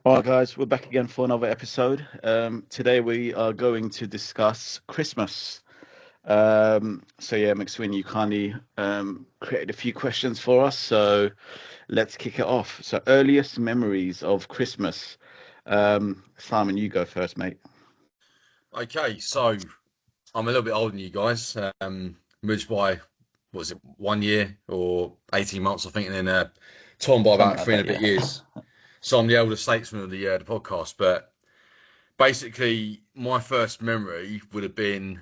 All right, guys, we're back again for another episode. Today we are going to discuss Christmas. So McSween, you kindly created a few questions for us. So let's kick it off. So earliest memories of Christmas. Simon, you go first, mate. Okay, so I'm a little bit older than you guys. Moved by what was it, 1 year or 18 months, I think, and then Tom by Something about like three and that, a bit yeah. years. So I'm the elder statesman of the podcast. But basically, my first memory would have been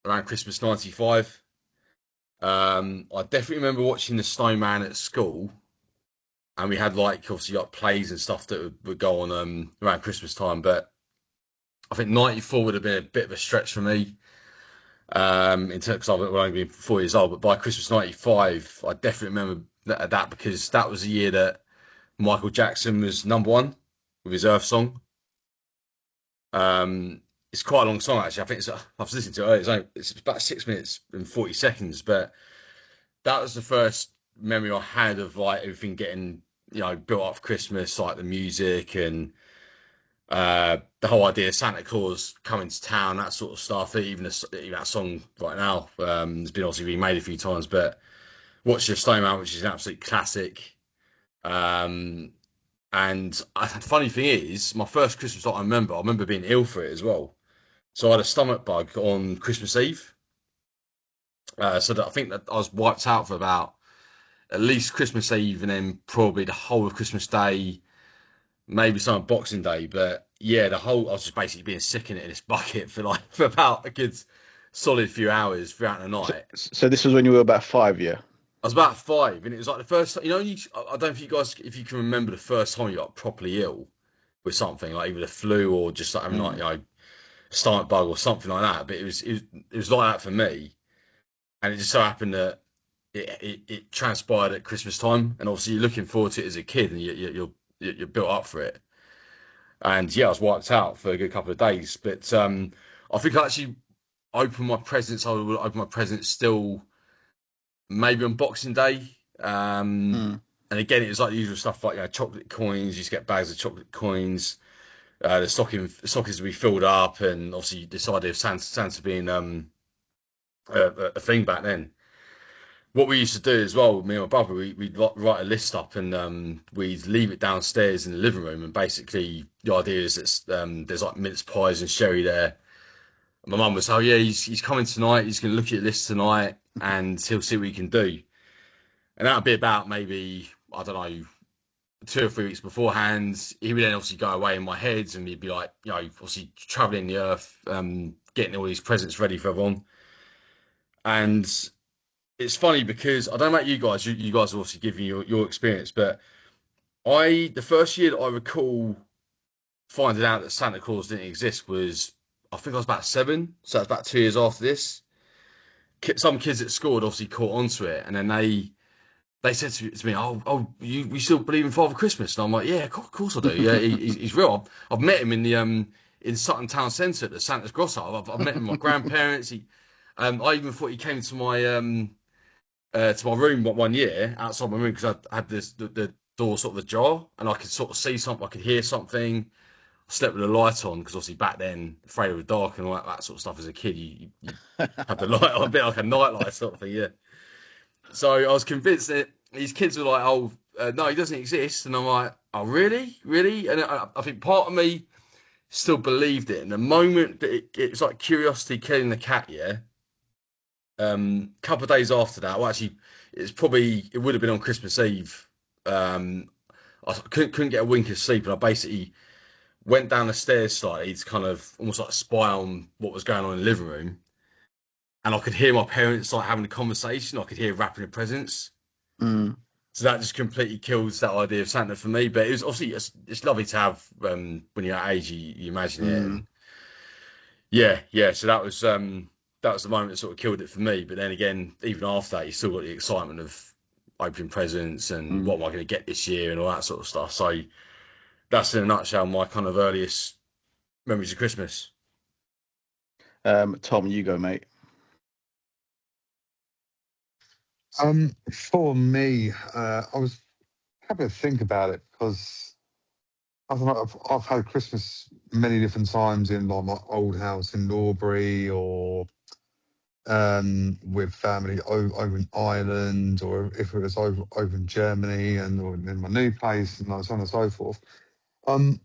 around Christmas '95. I definitely remember watching the Snowman at school, and we had like obviously like plays and stuff that would go on around Christmas time. But I think '94 would have been a bit of a stretch for me. In terms because I've only been 4 years old, but by Christmas '95, I definitely remember that because that was the year that Michael Jackson was number one with his Earth song. It's quite a long song actually. I think I was listening to it earlier. It's about 6 minutes and 40 seconds, but that was the first memory I had of like everything getting built up for Christmas, like the music and the whole idea of Santa Claus coming to town, that sort of stuff. Even that song right now has been obviously remade a few times, but Watch Your Snowman, which is an absolute classic. Um, and the funny thing is, my first Christmas that I remember being ill for it as well. So I had a stomach bug on Christmas Eve. So that I think that I was wiped out for about at least Christmas Eve and then probably the whole of Christmas Day, maybe some Boxing Day. But yeah, I was just basically being sick in this bucket for like for about a good solid few hours throughout the So, night. so this was when you were about 5, yeah? I was about five, and it was like the first. I don't know if you guys, if you can remember the first time you got properly ill with something, like either the flu or just like having like Mm. stomach bug or something like that. But it was like that for me, and it just so happened that it transpired at Christmas time, and obviously you're looking forward to it as a kid, and you're built up for it. And yeah, I was wiped out for a good couple of days. But I think I actually opened my presents. I would open my presents still maybe on Boxing Day. Mm. And again, it was like the usual stuff like chocolate coins. You used to get bags of chocolate coins. The stockings would be filled up, and obviously this idea of Santa being a thing back then. What we used to do as well, me and my brother, we'd write a list up and we'd leave it downstairs in the living room. And basically, the idea is that there's like mince pies and sherry there. My mum was, oh yeah, he's coming tonight. He's going to look at your list tonight, and he'll see what he can do. And that'd be about maybe I don't know 2 or 3 weeks beforehand. He would then obviously go away in my head, and we'd be like, obviously traveling the earth, getting all these presents ready for everyone. And it's funny because I don't know about you guys. You guys are obviously giving your experience, but the first year that I recall finding out that Santa Claus didn't exist was I think I was about seven, so that's about 2 years after this. Some kids at school had obviously caught onto it, and then they said to me, "Oh, you still believe in Father Christmas?" And I'm like, "Yeah, of course I do. Yeah, he's real. I've met him in Sutton Town Centre at the Santa's Grosso. I've met him with my grandparents. I even thought he came to my room one year outside my room because I had the door sort of ajar and I could sort of see something, I could hear something. I slept with the light on because obviously back then, afraid of the dark and all that sort of stuff as a kid, you have the light on a bit like a nightlight sort of thing, yeah. So I was convinced that these kids were like, "Oh, no, he doesn't exist," and I'm like, "Oh, really, really?" And I think part of me still believed it. And the moment that it was like curiosity killing the cat, yeah. Couple of days after that, well, actually, it would have been on Christmas Eve. Um, I couldn't get a wink of sleep, and I basically went down the stairs slightly to kind of almost like spy on what was going on in the living room, and I could hear my parents like having a conversation. I could hear wrapping the presents. Mm. So that just completely kills that idea of Santa for me. But it was obviously it's lovely to have when you're at age, you imagine it, Mm. and yeah, yeah. So that was the moment that sort of killed it for me. But then again, even after that, you still got the excitement of opening presents and what Mm. am I going to get this year and all that sort of stuff. So that's in a nutshell my kind of earliest memories of Christmas. Tom, you go, mate. For me, I was having to think about it because I don't know, I've had Christmas many different times in like my old house in Norbury, or with family over in Ireland, or if it was over in Germany, and or in my new place, and so on and so forth. Um,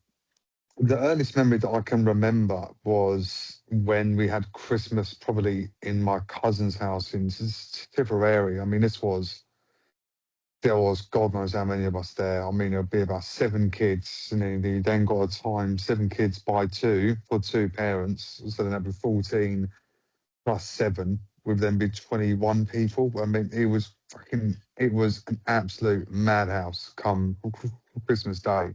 the earliest memory that I can remember was when we had Christmas, probably in my cousin's house in Tipperary. I mean, there was God knows how many of us there. I mean, there'll be about seven kids, and then you then got to time seven kids by two for two parents, so then that'd be 14 plus seven, would then be 21 people. I mean, it was an absolute madhouse come Christmas Day.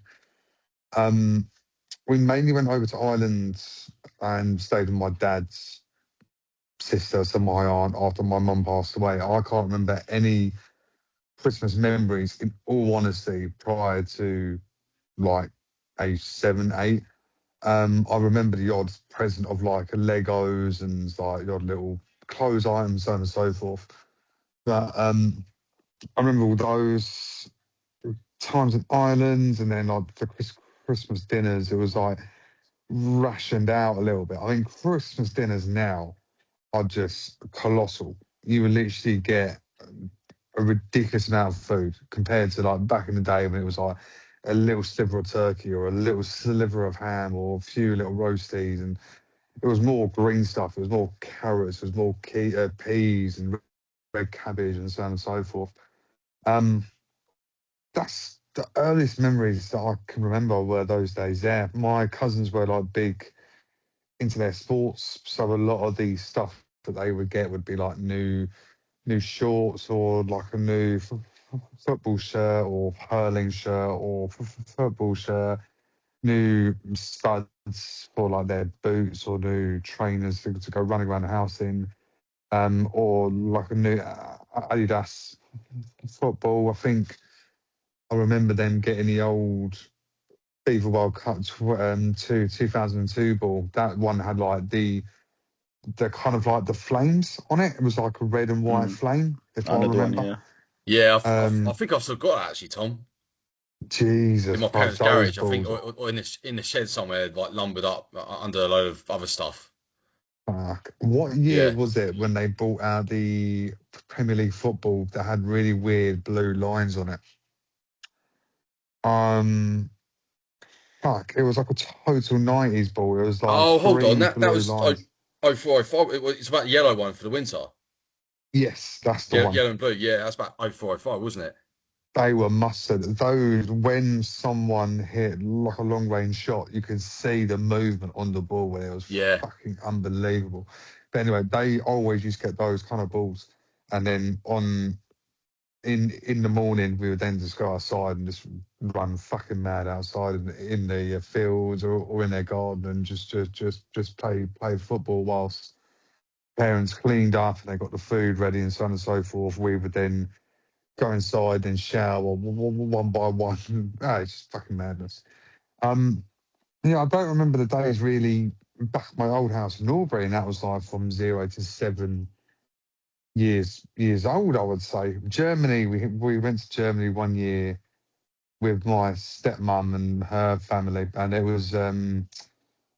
Um, we mainly went over to Ireland and stayed with my dad's sister, so my aunt, after my mum passed away. I can't remember any Christmas memories, in all honesty, prior to like age 7, 8. I remember the odd present of like Legos and like the odd little clothes items, so on and so forth. But I remember all those times in Ireland, and then like the Christmas dinners. It was like rationed out a little bit. I think Christmas dinners now are just colossal. You will literally get a ridiculous amount of food compared to like back in the day when it was like a little sliver of turkey or a little sliver of ham or a few little roasties, and it was more green stuff. It was more carrots. It was more peas and red cabbage and so on and so forth. Um, that's the earliest memories that I can remember were those days. Yeah, my cousins were like big into their sports, so a lot of the stuff that they would get would be like new shorts, or like a new football shirt or hurling shirt, or football shirt, new studs for like their boots, or new trainers to go running around the house in, or like a new Adidas football. I think I remember them getting the old FIFA World Cup 2002 ball. That one had like the kind of like the flames on it. It was like a red and white Mm, flame, if I I know the one, remember. Yeah, yeah. I Um, think I've still got that actually, Tom, in Jesus my Christ, parents' those garage. I think, balls. or in the shed somewhere, like lumbered up under a load of other stuff. Fuck. What year Yeah. was it when they brought out the Premier League football that had really weird blue lines on it? Um, fuck, it was like a total 90s ball. It was like Oh, hold on. three That blue was lines. 0405. It's about the yellow one for the winter. Yes, that's the Yeah, one. yellow and blue. Yeah, that's about 0405, wasn't it? They were mustard. Those, when someone hit like a long range shot, you could see the movement on the ball where it was Yeah. fucking unbelievable. But anyway, they always used to get those kind of balls. And then in the morning, we would then just go outside and just run fucking mad outside in the fields, or in their garden, and just play football whilst parents cleaned up and they got the food ready and so on and so forth. We would then go inside and shower one by one. Ah, it's just fucking madness. Um, yeah, I don't remember the days really back at my old house in Norbury, and that was like from 0 to 7 years old, I would say. Germany, we went to Germany one year with my stepmom and her family, and it was um,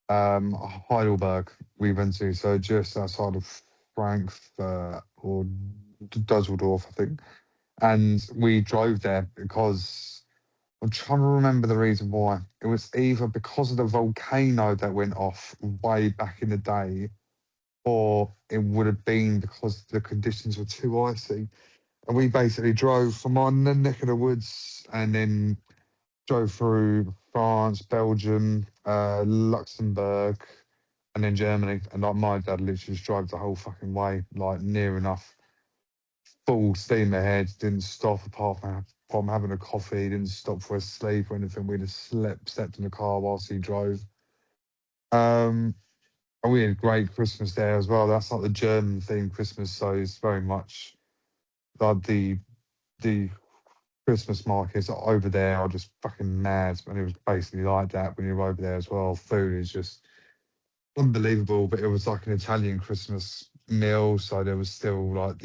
Heidelberg we went to, so just outside of Frankfurt, or Dusseldorf, I think. And we drove there because I'm trying to remember the reason why. It was either because of the volcano that went off way back in the day, or it would have been because the conditions were too icy. And we basically drove from our neck of the woods, and then drove through France, Belgium, Luxembourg, and then Germany. And like my dad literally just drove the whole fucking way, like near enough full steam ahead. Didn't stop from having a coffee. Didn't stop for a sleep or anything. We just slept in the car whilst he drove. Um, and we had a great Christmas there as well. That's like the German themed Christmas, so it's very much like the Christmas markets over there are just fucking mad. And it was basically like that when you're over there as well. Food is just unbelievable, but it was like an Italian Christmas meal, so there was still like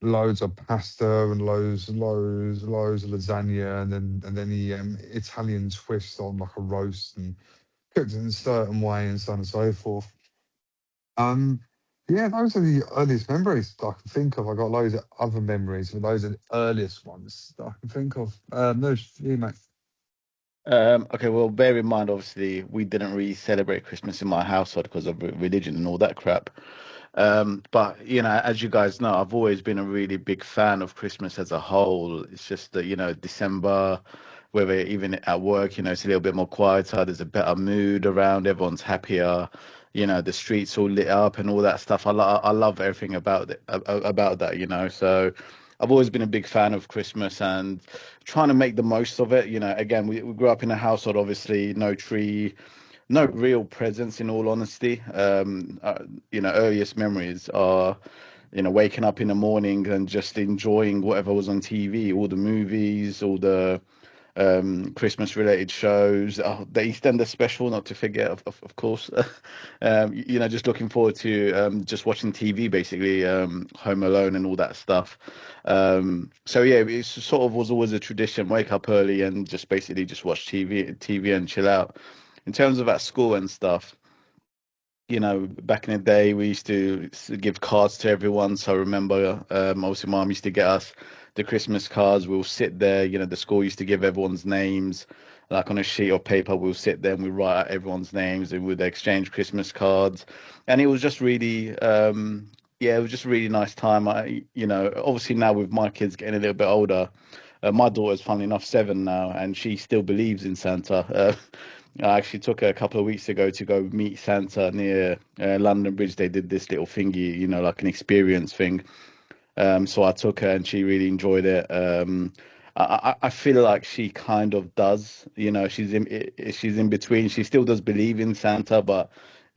loads of pasta and loads of lasagna, and then the Italian twist on like a roast and cooked in a certain way and so on and so forth. Um, yeah, those are the earliest memories that I can think of. I got loads of other memories, but those are the earliest ones that I can think of. No, you, mate. Okay, well, bear in mind, obviously, we didn't really celebrate Christmas in my household because of religion and all that crap. But as you guys know, I've always been a really big fan of Christmas as a whole. It's just that, December, whether even at work, it's a little bit more quieter. There's a better mood around. Everyone's happier. The streets all lit up and all that stuff. I love everything about it, about that. So I've always been a big fan of Christmas and trying to make the most of it. Again, we grew up in a household, obviously, no tree, no real presence, in all honesty. Earliest memories are, waking up in the morning and just enjoying whatever was on TV, all the movies, all the Christmas related shows, the EastEnders special, not to forget, of course. Just looking forward to just watching TV, basically, Home Alone and all that stuff. So yeah, it sort of was always a tradition, wake up early and just basically just watch TV and chill out. In terms of at school and stuff, back in the day, we used to give cards to everyone. So I remember, obviously, mom used to get us the Christmas cards. We'll sit there. The school used to give everyone's names, like on a sheet of paper. We'll sit there and we write out everyone's names and we'd exchange Christmas cards. And it was just really, yeah, it was just a really nice time. Obviously now with my kids getting a little bit older, my daughter's, funnily enough, 7 now, and she still believes in Santa. I actually took her a couple of weeks ago to go meet Santa near London Bridge. They did this little thingy, like an experience thing. So I took her and she really enjoyed it. I feel like she kind of does, she's in between. She still does believe in Santa, but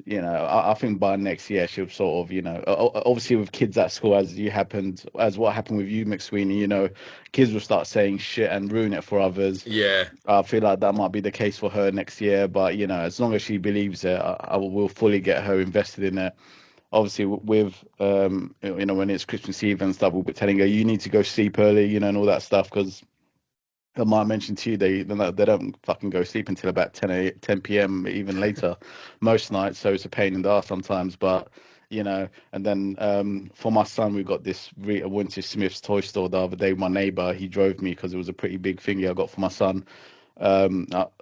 I think by next year she'll sort of, obviously with kids at school, as what happened with you, McSweeney, kids will start saying shit and ruin it for others. Yeah, I feel like that might be the case for her next year, but as long as she believes it, I will fully get her invested in it. Obviously, with when it's Christmas Eve and stuff, we'll be telling her you need to go sleep early, and all that stuff because I might mention to you they don't fucking go sleep until about 10 p.m. even later most nights, so it's a pain in the ass sometimes. But and then for my son, we got this. I went to Smith's toy store the other day. My neighbor, he drove me because it was a pretty big thingy I got for my son,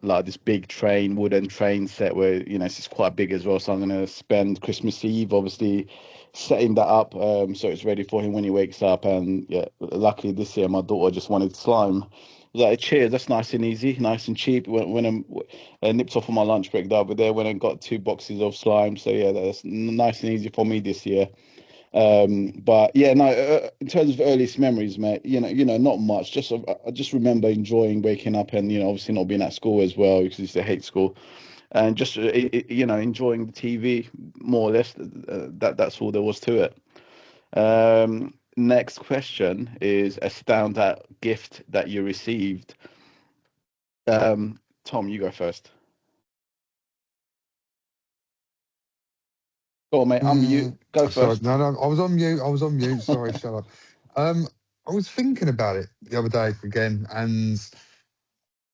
like this big wooden train set where it's just quite big as well. So I'm gonna spend Christmas Eve obviously setting that up, so it's ready for him when he wakes up. And yeah, luckily this year my daughter just wanted slime. I was like, cheers, that's nice and easy, nice and cheap. I nipped off on my lunch break the other day, went and got 2 boxes of slime. So yeah, that's nice and easy for me this year. But yeah, no. In terms of earliest memories, mate, not much. I just remember enjoying waking up and obviously not being at school as well because I used to hate school, and just enjoying the TV more or less. That's all there was to it. Next question is a standout gift that you received. Tom, you go first. Go on, mate. Mm, Go sorry, first. no, no, I was on mute. I was on mute. Sorry, shut up. Um, I was thinking about it the other day again, and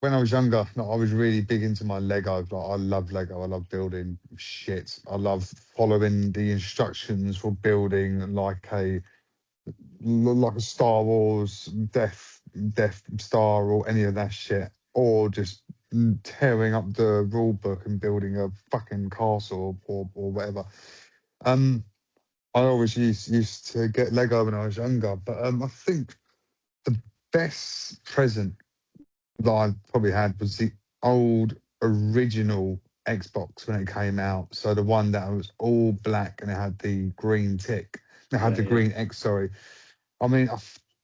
when I was younger, like, I was really big into my Lego. Like, I love Lego. I love building shit. I love following the instructions for building like a Star Wars Death Star or any of that shit, or just tearing up the rule book and building a fucking castle or whatever. Um, I always used to get Lego when I was younger, but I think the best present that I probably had was the old original Xbox when it came out. So the one that was all black and it had the green tick. It had Yeah, the yeah. green X, sorry. I mean,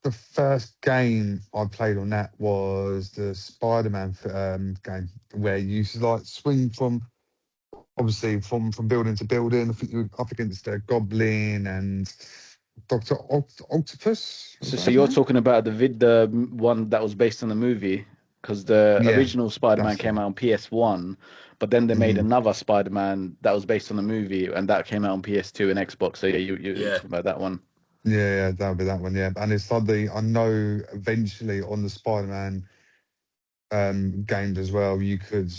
the first game I played on that was the Spider-Man game where you used to like swing from obviously from building to building. I think you were up against a goblin and Doctor Octopus. Was So that his you're name? talking about the one that was based on the movie, because the Yeah, original Spider-Man that's came it. out on PS1, but then they made Mm. another Spider-Man that was based on the movie, and that came out on PS2 and Xbox. So yeah, you're yeah. talking about that one. Yeah, that would be that one. Yeah, and it's like I know eventually on the Spider-Man games as well, you could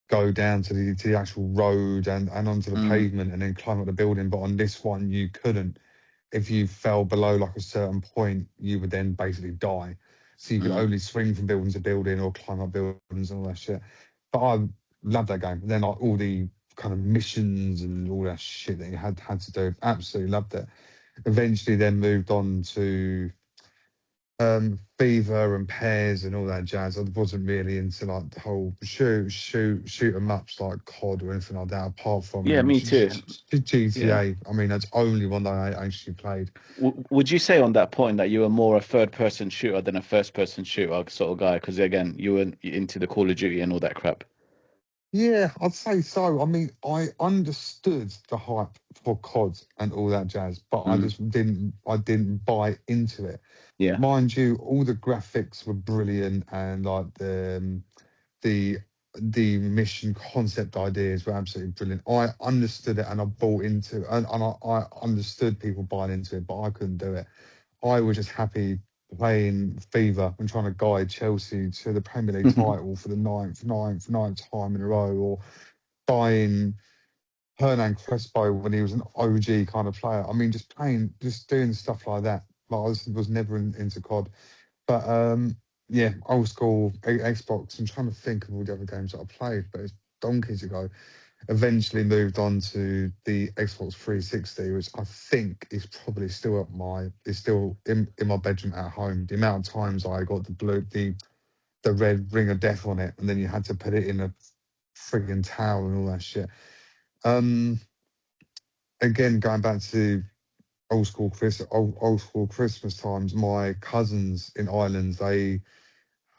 go down to the actual road and onto the Mm, pavement and then climb up the building. But on this one, you couldn't. If you fell below like a certain point, you would then basically die. So you could mm. only swing from building to building or climb up buildings and all that shit. But I love that game. Then like all the kind of missions and all that shit that you had to do, absolutely loved it. Eventually, then moved on to Fever and Pairs and all that jazz. I wasn't really into like the whole shoot 'em ups like COD or anything like that. Apart Yeah, from me too. Yeah. GTA, I mean that's only one that I actually played. Would you say on that point that you were more a third person shooter than a first person shooter sort of guy? Because again, you were into the Call of Duty and all that crap. Yeah, I'd say so. I mean, I understood the hype for COD and all that jazz, but I Mm, just didn't. I didn't buy into it. yeah. Mind you, all the graphics were brilliant and like the the mission concept ideas were absolutely brilliant. I understood it and I bought into I understood people buying into it, but I couldn't do it. I was just happy playing FIFA and trying to guide Chelsea to the Premier League title for the ninth time in a row, or buying Hernan Crespo when he was an OG kind of player. I mean, just playing, just doing stuff like that. But I was never into COD. But yeah, old school Xbox. I'm trying to think of all the other games that I played, but it's donkeys ago. Eventually moved on to the Xbox 360, which I think is probably still is still in my bedroom at home. The amount of times I got the red ring of death on it, and then you had to put it in a frigging towel and all that shit. Um, again, going back to old school Christmas times, my cousins in Ireland, they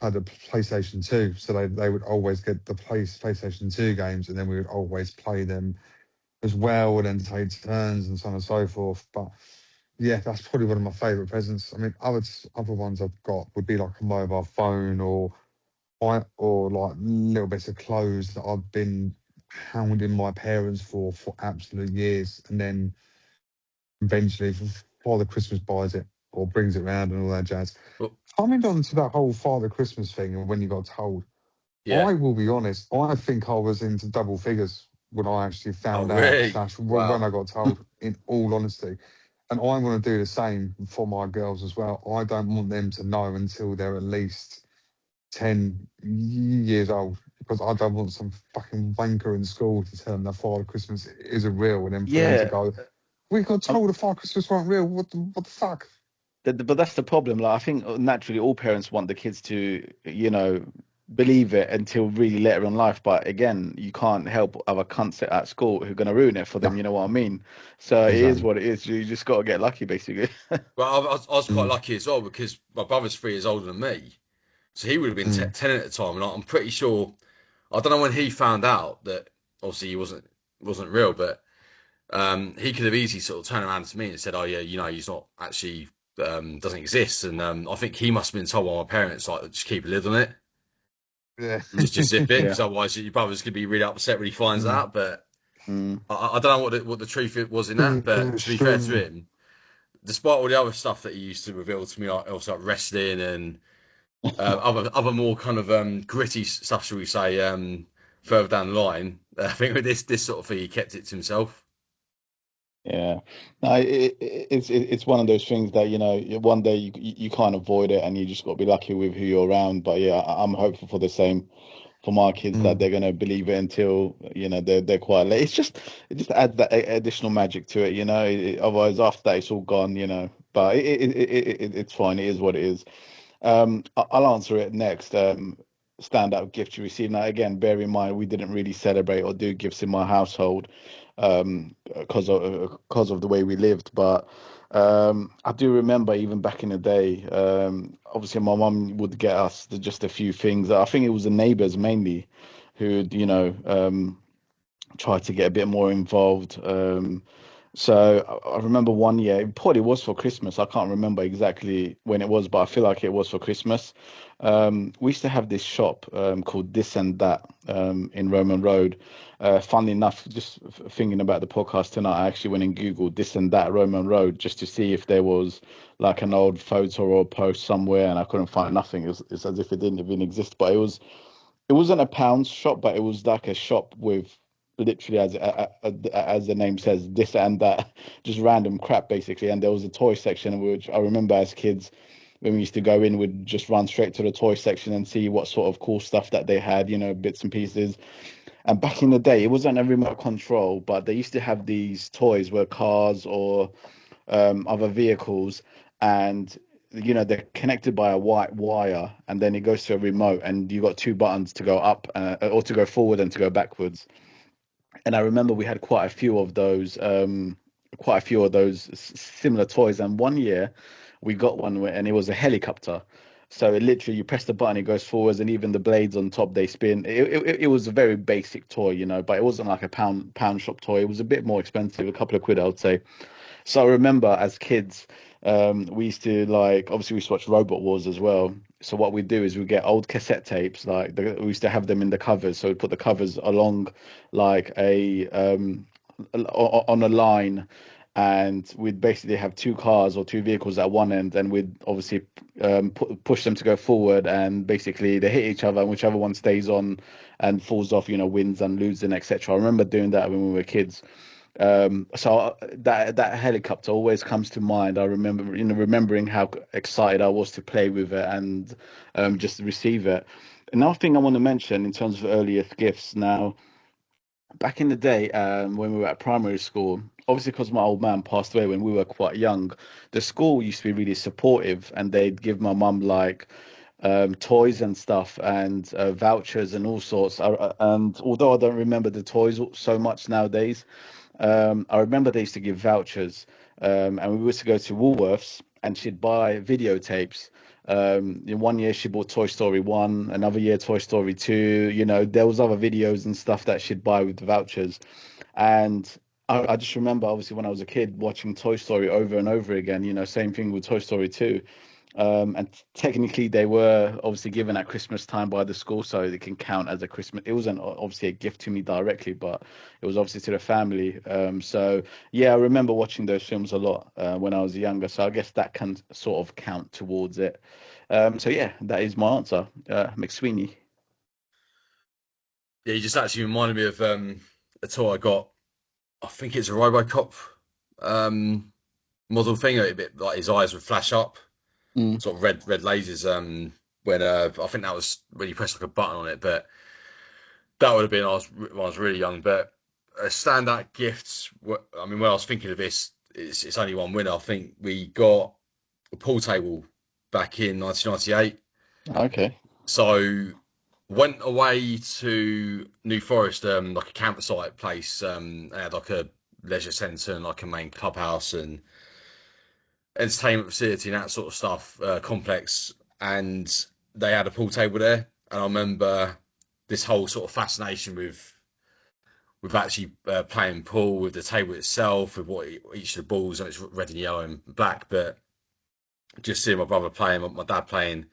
had a PlayStation 2, so they would always get the PlayStation 2 games, and then we would always play them as well, and then take turns and so on and so forth. But yeah, that's probably one of my favourite presents. I mean, other ones I've got would be like a mobile phone or like little bits of clothes that I've been hounding my parents for absolute years, and then eventually Father Christmas buys it or brings it round and all that jazz. Well, Coming on to that whole Father Christmas thing and when you got told, yeah. I will be honest, I think I was into double figures when I actually Oh, found out, really? slash, when Wow. I got told, in all honesty. And I want to do the same for my girls as well. I don't want them to know until they're at least 10 years old, because I don't want some fucking wanker in school to tell them that Father Christmas isn't real, and then for them to Yeah. go, we got Um, told the Father Christmas weren't real. What the fuck? but that's the problem. Like, I think naturally all parents want the kids to, believe it until really later in life. But again, you can't help other cunts at school who are going to ruin it for No, them. You know what I mean? So it is exactly. what it is. You just got to get lucky, basically. Well, I was quite Mm, lucky as well because my brother's 3 years older than me. So he would have been mm, 10 at the time. And I'm pretty sure, I don't know when he found out that obviously he wasn't real, but he could have easily sort of turned around to me and said, "Oh yeah, he's not actually doesn't exist." And I think he must have been told by my parents like just keep a lid on it, yeah. just zip it, Yeah. because otherwise your brother's gonna be really upset when he finds Mm. out. But Mm. I don't know what the truth was in that. But to be fair to Extremely. him, despite all the other stuff that he used to reveal to me, like also like wrestling and other more kind of gritty stuff, shall we say, further down the line. I think with this sort of thing, he kept it to himself. Yeah, no, it's one of those things that one day you can't avoid it, and you just got to be lucky with who you're around. But yeah, I'm hopeful for the same for my kids that Mm. they're gonna believe it until they're quite late. It just adds that additional magic to it, otherwise after that it's all gone. But it's fine. It is what it is. I'll answer it next. Standout gift you received. Now, again, bear in mind we didn't really celebrate or do gifts in my household, because of the way we lived. But I do remember even back in the day. Obviously, my mum would get us just a few things. I think it was the neighbours mainly who, tried to get a bit more involved. So I remember one year, it probably was for Christmas. I can't remember exactly when it was, but I feel like it was for Christmas. We used to have this shop called This and That in Roman Road. Funnily enough, just thinking about the podcast tonight, I actually went and Googled This and That Roman Road just to see if there was like an old photo or post somewhere, and I couldn't find nothing. It's as if it didn't even exist, but it wasn't a pound shop, but it was like a shop with literally, as the name says, this and that, just random crap basically. And there was a toy section, which I remember as kids when we used to go in, we'd just run straight to the toy section and see what sort of cool stuff that they had, bits and pieces. And back in the day, it wasn't a remote control, but they used to have these toys where cars or other vehicles, and they're connected by a white wire, and then it goes to a remote, and you got two buttons to go up or to go forward and to go backwards. And I remember we had quite a few of those similar toys. And one year we got one and it was a helicopter. So it literally, you press the button, it goes forwards, and even the blades on top they spin. It was a very basic toy, but it wasn't like a pound shop toy. It was a bit more expensive, a couple of quid, I would say. So I remember as kids, we used to like obviously we used to watch Robot Wars as well. So what we do is we get old cassette tapes, like we used to have them in the covers. So we put the covers along like on a line, and we'd basically have two cars or two vehicles at one end, and we'd obviously push them to go forward, and basically they hit each other, and whichever one stays on and falls off, wins and loses, and etc. I remember doing that when we were kids. So that helicopter always comes to mind. I remember, remembering how excited I was to play with it and just receive it. Another thing I want to mention in terms of earliest gifts. Now, back in the day, when we were at primary school, obviously because my old man passed away when we were quite young, the school used to be really supportive, and they'd give my mum like toys and stuff and vouchers and all sorts. And although I don't remember the toys so much nowadays, I remember they used to give vouchers, and we used to go to Woolworths, and she'd buy videotapes. In one year she bought Toy Story 1, another year Toy Story 2. There was other videos and stuff that she'd buy with the vouchers. And I just remember, obviously, when I was a kid, watching Toy Story over and over again. Same thing with Toy Story 2. And technically, they were obviously given at Christmas time by the school, so it can count as a Christmas. It wasn't obviously a gift to me directly, but it was obviously to the family. So yeah, I remember watching those films a lot when I was younger. So I guess that can sort of count towards it. So yeah, that is my answer, McSweeney. Yeah, you just actually reminded me of a toy I got. I think it's a RoboCop um, model thing. A bit like his eyes would flash up, Mm, sort of red lasers. When I think that was when you press like a button on it, but that would have been when I was really young. But standout gifts. I mean, when I was thinking of this, it's only one winner. I think we got a pool table back in 1998. okay. So went away to New Forest, like a campsite place. They had like a leisure centre and like a main clubhouse and entertainment facility and that sort of stuff, complex. And they had a pool table there. And I remember this whole sort of fascination with actually playing pool with the table itself, with what each of the balls, and it's red and yellow and black, but just seeing my brother playing, my dad playing,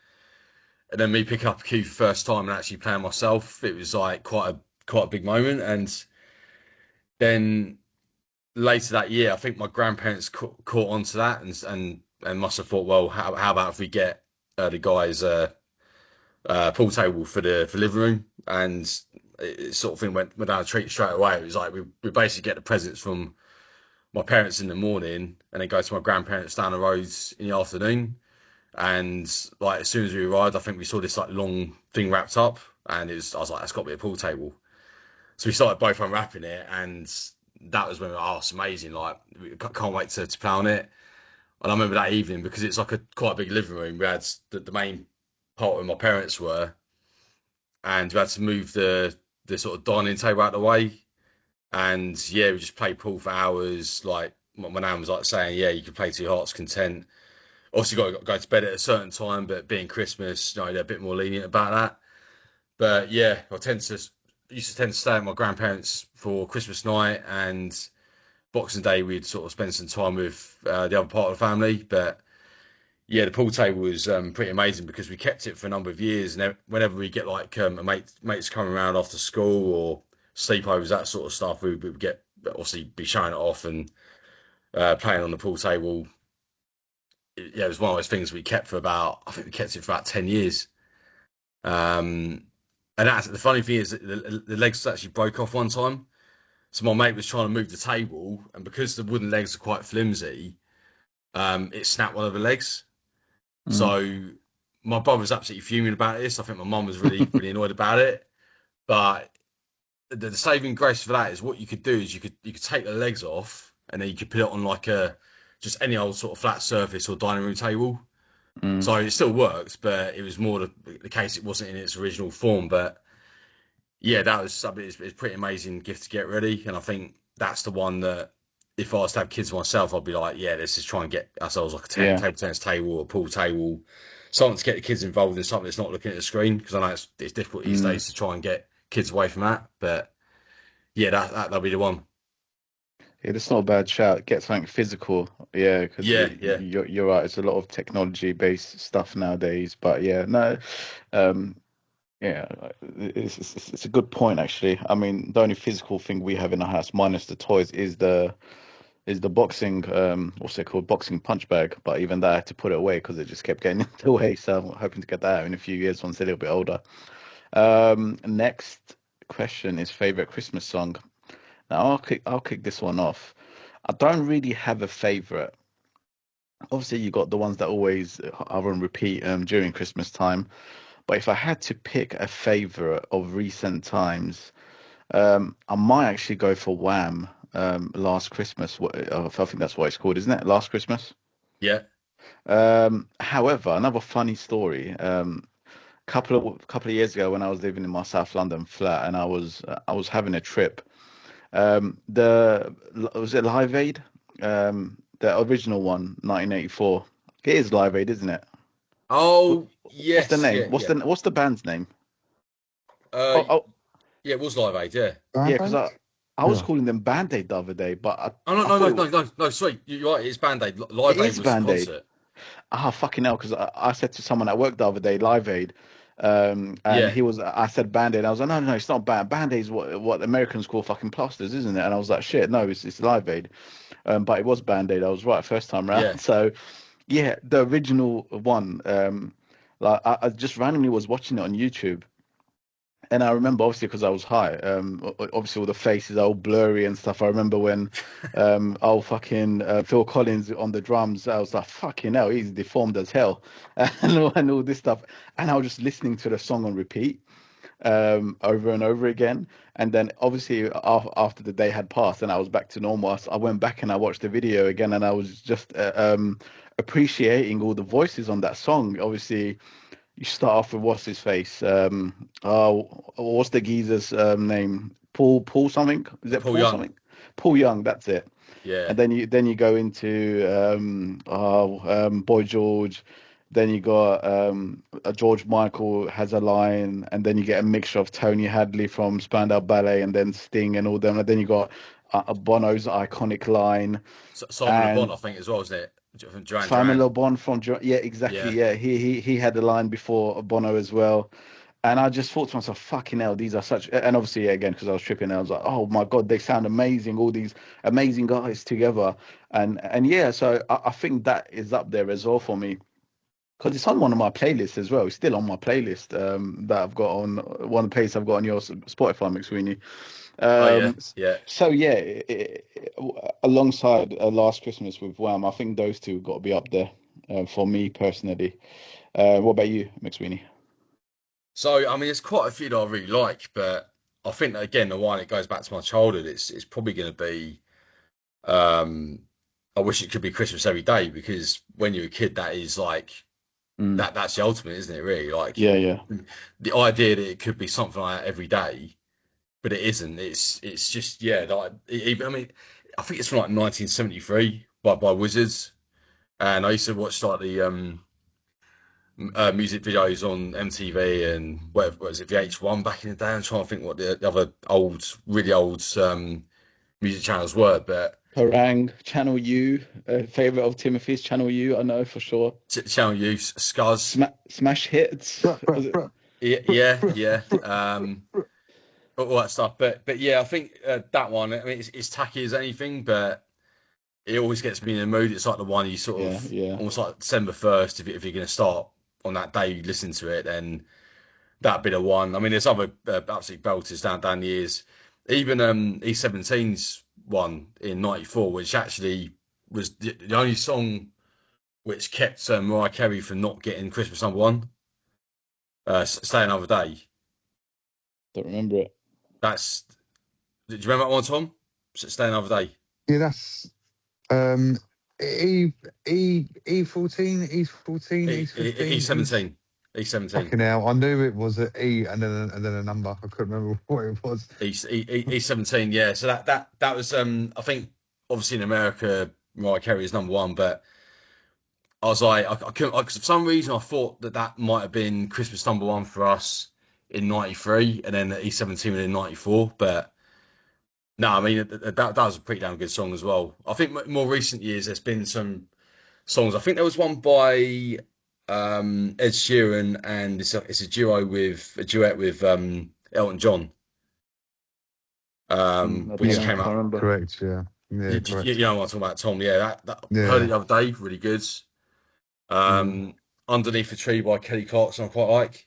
and then me picking up a cue for the first time and actually playing myself, it was like quite a big moment. And then later that year, I think my grandparents caught on to that and must have thought, well, how about if we get the guys pool table for the living room, and it sort of thing went down a treat straight away. It was like we basically get the presents from my parents in the morning and then go to my grandparents down the roads in the afternoon. And like as soon as we arrived, I think we saw this like long thing wrapped up, and I was like, that's got to be a pool table. So we started both unwrapping it, and that was when we were, oh, it's amazing. Like, we can't wait to play on it. And I remember that evening because it's like a quite a big living room. We had the main part where my parents were, and we had to move the sort of dining table out of the way. And yeah, we just played pool for hours. Like my nan was like saying, yeah, you can play to your heart's content. Also, got to go to bed at a certain time, but being Christmas, they're a bit more lenient about that. But yeah, I used to tend to stay at my grandparents for Christmas night, and Boxing Day we'd sort of spend some time with the other part of the family. But yeah, the pool table was pretty amazing because we kept it for a number of years, and whenever we get like mates coming around after school or sleepovers, that sort of stuff, we would get obviously be showing it off and playing on the pool table. Yeah, it was one of those things we kept for about, I think we kept it for about 10 years. Um, and that's the funny thing is that the legs actually broke off one time. So my mate was trying to move the table, and because the wooden legs are quite flimsy, it snapped one of the legs. Mm. So my brother was absolutely fuming about this. I think my mum was really annoyed about it. But the saving grace for that is what you could do is you could take the legs off, and then you could put it on like a just any old sort of flat surface or dining room table. Mm. So it still worked, but it was more the case it wasn't in its original form. But yeah, that was something. It's pretty amazing gift to get ready, and I think that's the one that if I was to have kids myself, I'd be like, yeah, let's just try and get ourselves like a Yeah. table tennis table or a pool table, something to get the kids involved in something that's not looking at the screen because I know it's difficult these Mm. days to try and get kids away from that. But yeah, that'll be the one. Yeah, that's not a bad shout. Get something physical. Yeah, because Yeah, yeah. you're right. It's a lot of technology based stuff nowadays. But yeah, no, um, yeah, it's a good point actually. I mean, the only physical thing we have in the house, minus the toys, is the boxing what's it called? Boxing punch bag. But even that, I had to put it away because it just kept getting in the way. So I'm hoping to get that out in a few years once they're a little bit older. Next question is favorite Christmas song. Now I'll kick this one off. I don't really have a favorite. Obviously, you got the ones that always are on repeat during Christmas time. But if I had to pick a favorite of recent times, I might actually go for Wham. Last Christmas. I think that's what it's called, isn't it? Last Christmas. Yeah. However, another funny story. Couple of years ago, when I was living in my South London flat, and I was having a trip. The was it Live Aid? The original one, 1984. It is Live Aid, isn't it? Oh, What's the yes, name? yeah, What's yeah. the band's name? Uh, Oh, oh yeah, it was Live Aid, yeah. yeah, because Band-Aid? I was Yeah. calling them Band Aid the other day, but Oh no, I no, thought no, no, no, no. Sorry, you're right. It's Band Aid. it Live Aid is was the Band Aid. concert. Ah, fucking hell, because I said to someone at work the other day, Live Aid, and Yeah, I said Band Aid. I was like, no, no, no, it's not Band Aid is what Americans call fucking plasters, isn't it? And I was like, shit, no, it's Live Aid. But it was Band Aid. I was right first time round. yeah. So yeah, the original one. Like I just randomly was watching it on YouTube. And I remember, obviously, because I was high, obviously all the faces are all blurry and stuff. I remember when, fucking Phil Collins on the drums. I was like, fucking hell, he's deformed as hell, and all this stuff. And I was just listening to the song on repeat, over and over again. And then obviously after the day had passed and I was back to normal, I went back and I watched the video again, and I was just appreciating all the voices on that song. Obviously you start off with what's his face? Oh, what's the geezer's name? Paul something? Is it Paul Paul Young. something? Paul Young, that's it. Yeah. And then you go into Boy George. Then you got George Michael has a line, and then you get a mixture of Tony Hadley from Spandau Ballet, and then Sting and all them. And then you got Bono's iconic line, Simon Le Bon, and I think, as well, isn't it? From Duran Simon Duran. Le Bon from yeah, exactly, Yeah. yeah. He had the line before Bono as well. And I just thought to myself, fucking hell, these are such, and obviously, yeah, again, because I was tripping, I was like, oh my God, they sound amazing, all these amazing guys together. And yeah, so I think that is up there as well for me. Because it's on one of my playlists as well. It's still on my playlist that I've got on one of the playlists I've got on your Spotify, McSweeney. Oh yeah, Um, yeah. so yeah, alongside Last Christmas with Wham, I think those two got to be up there for me personally. What about you, McSweeney? So I mean, there's quite a few that I really like, but I think that again, the one it goes back to my childhood. It's probably going to be. Um, I wish it could be Christmas every day because when you're a kid, that is like Mm, that's the ultimate, isn't it? Really, like yeah, yeah. the idea that it could be something like that every day, but it isn't. It's just yeah. Like I mean, I think it's from like 1973 by Wizards, and I used to watch like the music videos on MTV and whatever was it VH1 back in the day. I'm trying to think what the other old, really old music channels were, but Harang, Channel U, favorite of Timothy's, Channel U, I know for sure. Channel Use, Scuzz. Smash Hits, Bruh, bruh, was it? bruh, Yeah, bruh, yeah. bruh, bruh. All that stuff. But yeah, I think that one. I mean, it's tacky as anything, but it always gets me in the mood. It's like the one you sort Yeah, of yeah. almost like December 1st. If you're going to start on that day, you listen to it, then that'd be the one. I mean, there's other absolute belters down the years. Even E17's one in '94, which actually was the only song which kept Mariah Carey from not getting Christmas #1. Stay Another Day. Don't remember it. That's. Do you remember that one, Tom? Stay Another Day. Yeah, that's um E E14, E14, E15, E17. E17. fucking hell. I knew it was an E and then a number. I couldn't remember what it was. E17, yeah. So that was I think obviously in America Mariah Carey is #1, but I was like I couldn't cause for some reason I thought that might have been Christmas #1 for us in '93 and then E17 in '94, but no, I mean that was a pretty damn good song as well. I think more recent years there's been some songs. I think there was one by Ed Sheeran and it's a duet with Elton John, I don't which Yeah, know, came can't out. remember. correct. Yeah, yeah, You correct. know what I'm talking about, Tom? Yeah, that heard it Yeah. the other day, really good. Mm, Um, Underneath a Tree by Kelly Clarkson, I quite like.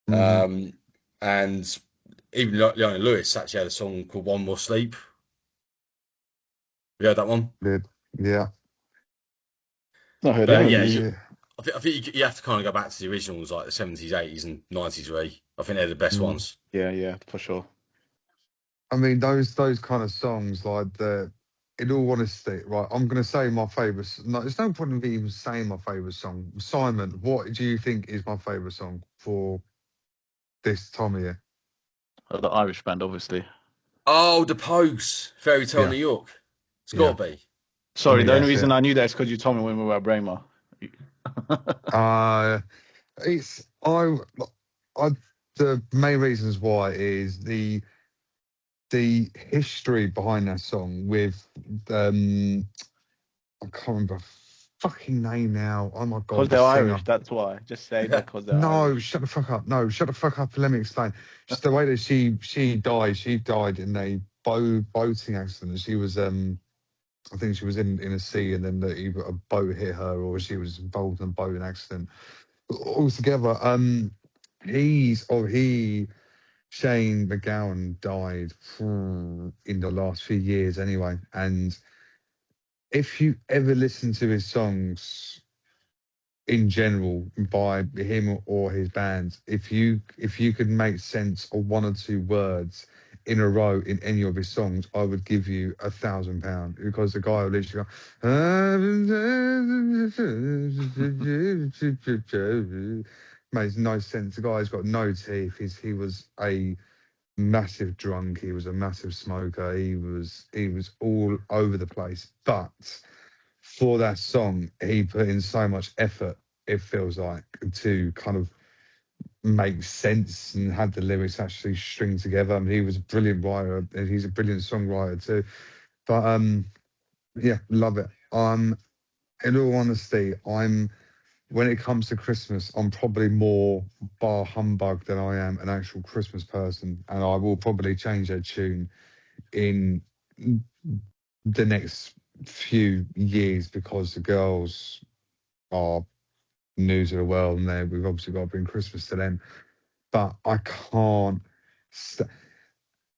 mm, Um, and even Leona Lewis actually had a song called One More Sleep. You heard that one? did. Yeah. Not heard But any of yeah, these. Yeah. I think you have to kind of go back to the originals, like the '70s, '80s, and '90s. Really, I think they're the best Mm. ones. Yeah, yeah, for sure. I mean, those kind of songs, like the, in all honesty, right? I'm gonna say my favourite. No, there's no point in me even saying my favourite song. Simon, what do you think is my favourite song for this time of year? The Irish band, obviously. Oh, The Pogues, Fairy Tale Yeah, New York. It's yeah. got to be. I Sorry, mean, the only that's reason it. I knew that is because you told me when we were at Braemar. Uh it's I the main reasons why is the history behind that song with I can't remember fucking name now. Oh my Because god, the they're singer. Irish, that's why. Just say that because they're No, Irish. shut the fuck up. No, shut the fuck up and let me explain. Just the way that she died in a boating accident. She was I think she was in a sea and then either a boat hit her or she was involved in a boating accident. Altogether, he Shane McGowan died in the last few years anyway. And if you ever listen to his songs in general by him or his band, if you could make sense of one or two words in a row in any of his songs, I would give you £1,000 because the guy will literally go makes no sense. The guy's got no teeth. He was a massive drunk. He was a massive smoker. He was all over the place. But for that song, he put in so much effort. It feels like to kind of make sense and have the lyrics actually string together. I mean, he was a brilliant writer. And he's a brilliant songwriter too. But yeah, love it. In all honesty, when it comes to Christmas, I'm probably more bar humbug than I am an actual Christmas person, and I will probably change that tune in the next few years because the girls are news of the world, and we've obviously got to bring Christmas to them. But I can't. St-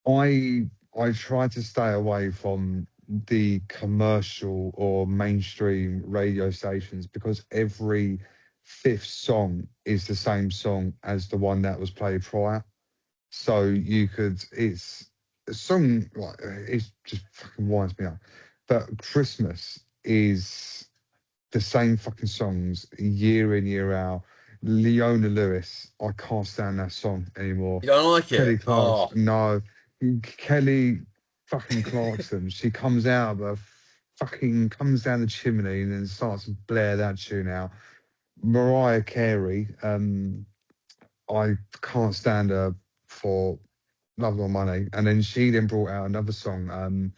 I try to stay away from the commercial or mainstream radio stations because every fifth song is the same song as the one that was played prior. So it's a song like it just fucking winds me up. But Christmas is the same fucking songs year in, year out. Leona Lewis, I can't stand that song anymore. You don't like Kelly it? Oh, Clarkson, no. Kelly fucking Clarkson, she comes out of a comes down the chimney and then starts to blare that tune out. Mariah Carey, I can't stand her for love or money. And then she then brought out another song.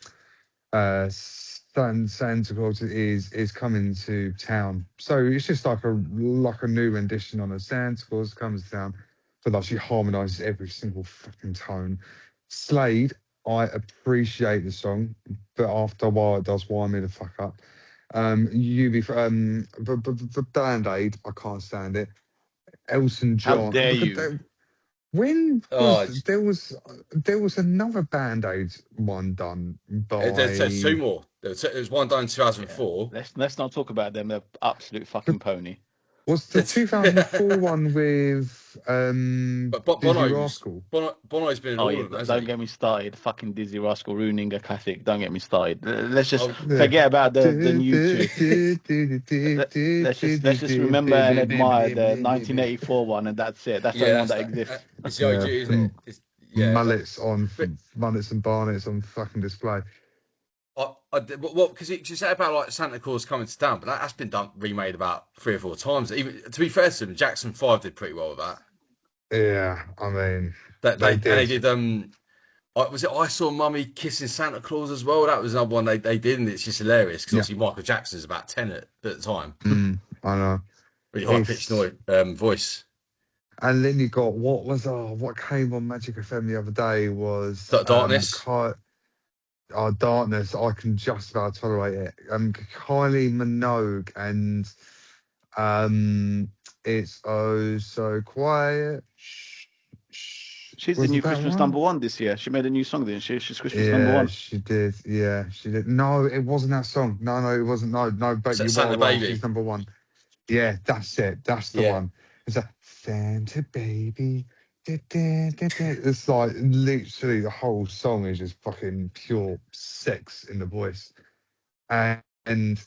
Santa Claus is coming to town. So it's just like a new rendition on a Santa Claus comes to town, but like she harmonises every single fucking tone. Slade, I appreciate the song, but after a while it does wind me the fuck up. The Band Aid, I can't stand it. Elton How John. dare you? When Oh, was there was another Band Aid one done there's by two more. There's one done in Yeah. 2004. Let's not talk about them. They're absolute fucking pony. was the 2004 one with But Dizzy Rascal. Bono's been in Oh all yeah, of them, hasn't don't he? get me started. Fucking Dizzy Rascal ruining a classic. Don't get me started. Let's just Oh, Yeah. forget about the new two. Let's just remember and admire the 1984 one, and that's it. That's the yeah, only one that's that that. exists. It's the Yeah, OG, isn't it? It's, yeah, but mullets and barnets on fucking display. because you said about like Santa Claus coming to town, but that's been done remade about 3 or 4 times. Even to be fair to them, Jackson 5 did pretty well with that. Yeah, I mean That they they did. did was it I Saw Mummy Kissing Santa Claus as well? That was another one they did, and it's just hilarious because Yeah, obviously Michael Jackson's about 10 at the time, I know. really high pitched It's noise voice. and then you got what came on Magic FM the other day was Darkness. Darkness. I can just about tolerate it. Kylie Minogue and it's oh so quiet. Shh, shh. She's the Was new it that Christmas one? number one this year. She made a new song, didn't she? She's Christmas number Yeah, one. she did. Yeah, she did. No, it wasn't that song. No, it wasn't. No, but you are Santa right. She's Baby. number one. Yeah, that's it. That's the Yeah. one. It's a Santa baby. Da, da, da, da. It's like literally the whole song is just fucking pure sex in the voice, and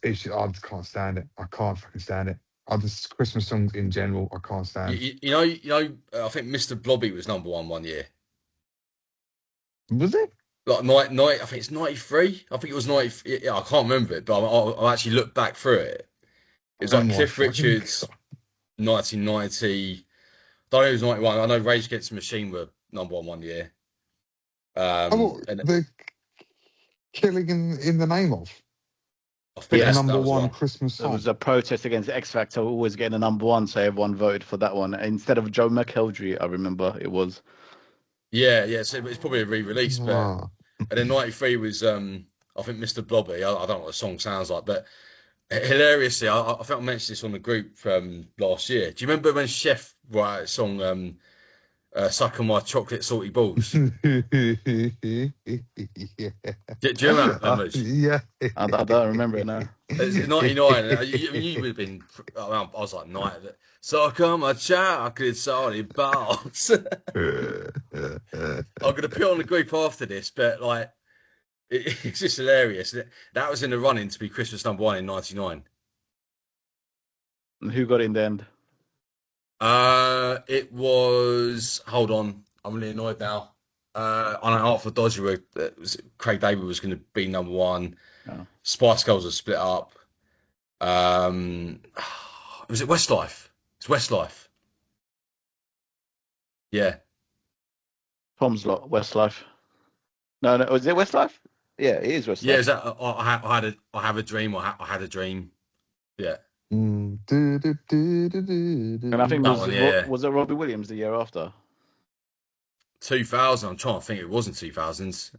it's I just can't stand it. I can't fucking stand it. I just Christmas songs in general I can't stand. I think Mr. Blobby was number one year. Was it? Like night, I think it's 93. I think it was 90. Yeah, I can't remember it, but I actually looked back through it. It was Oh like my Cliff fucking Richard's 1990. Don't know, it was 91. I know Rage Against the Machine were number one year. Oh, And the killing in the name of I think the Yeah, that number was the one one. Christmas there was song. a protest against X Factor always getting a number one, so everyone voted for that one instead of Joe McElderry. I remember it was. Yeah. So it's probably a re-release, but Ah. and then 93 was I think Mr. Blobby. I don't know what the song sounds like, but hilariously, I think I mentioned this on the group from last year. Do you remember when Chef wrote a song, "Suck on My Chocolate Salty Balls"? Yeah. Do you remember that, Mush? Yeah. I don't remember it now. It's 99. You would have been. I was like 9. Suck on my chocolate salty balls. I'm gonna put on the group after this, but like it's just hilarious. That was in the running to be Christmas number one in '99. And who got in the end? It was. Hold on, I'm really annoyed now. I know Artful Dodger Craig David was going to be number one. Oh. Spice Girls were split up. Um, was it Westlife? It's Westlife. Yeah, Tom's lot, Westlife. No, was it Westlife? Yeah, it is yeah. Westlife. Is that I have a dream? I had a dream. Yeah, Mm. And I think that one. Yeah, was it Robbie Williams the year after? 2000. I'm trying to think. It wasn't 2000s.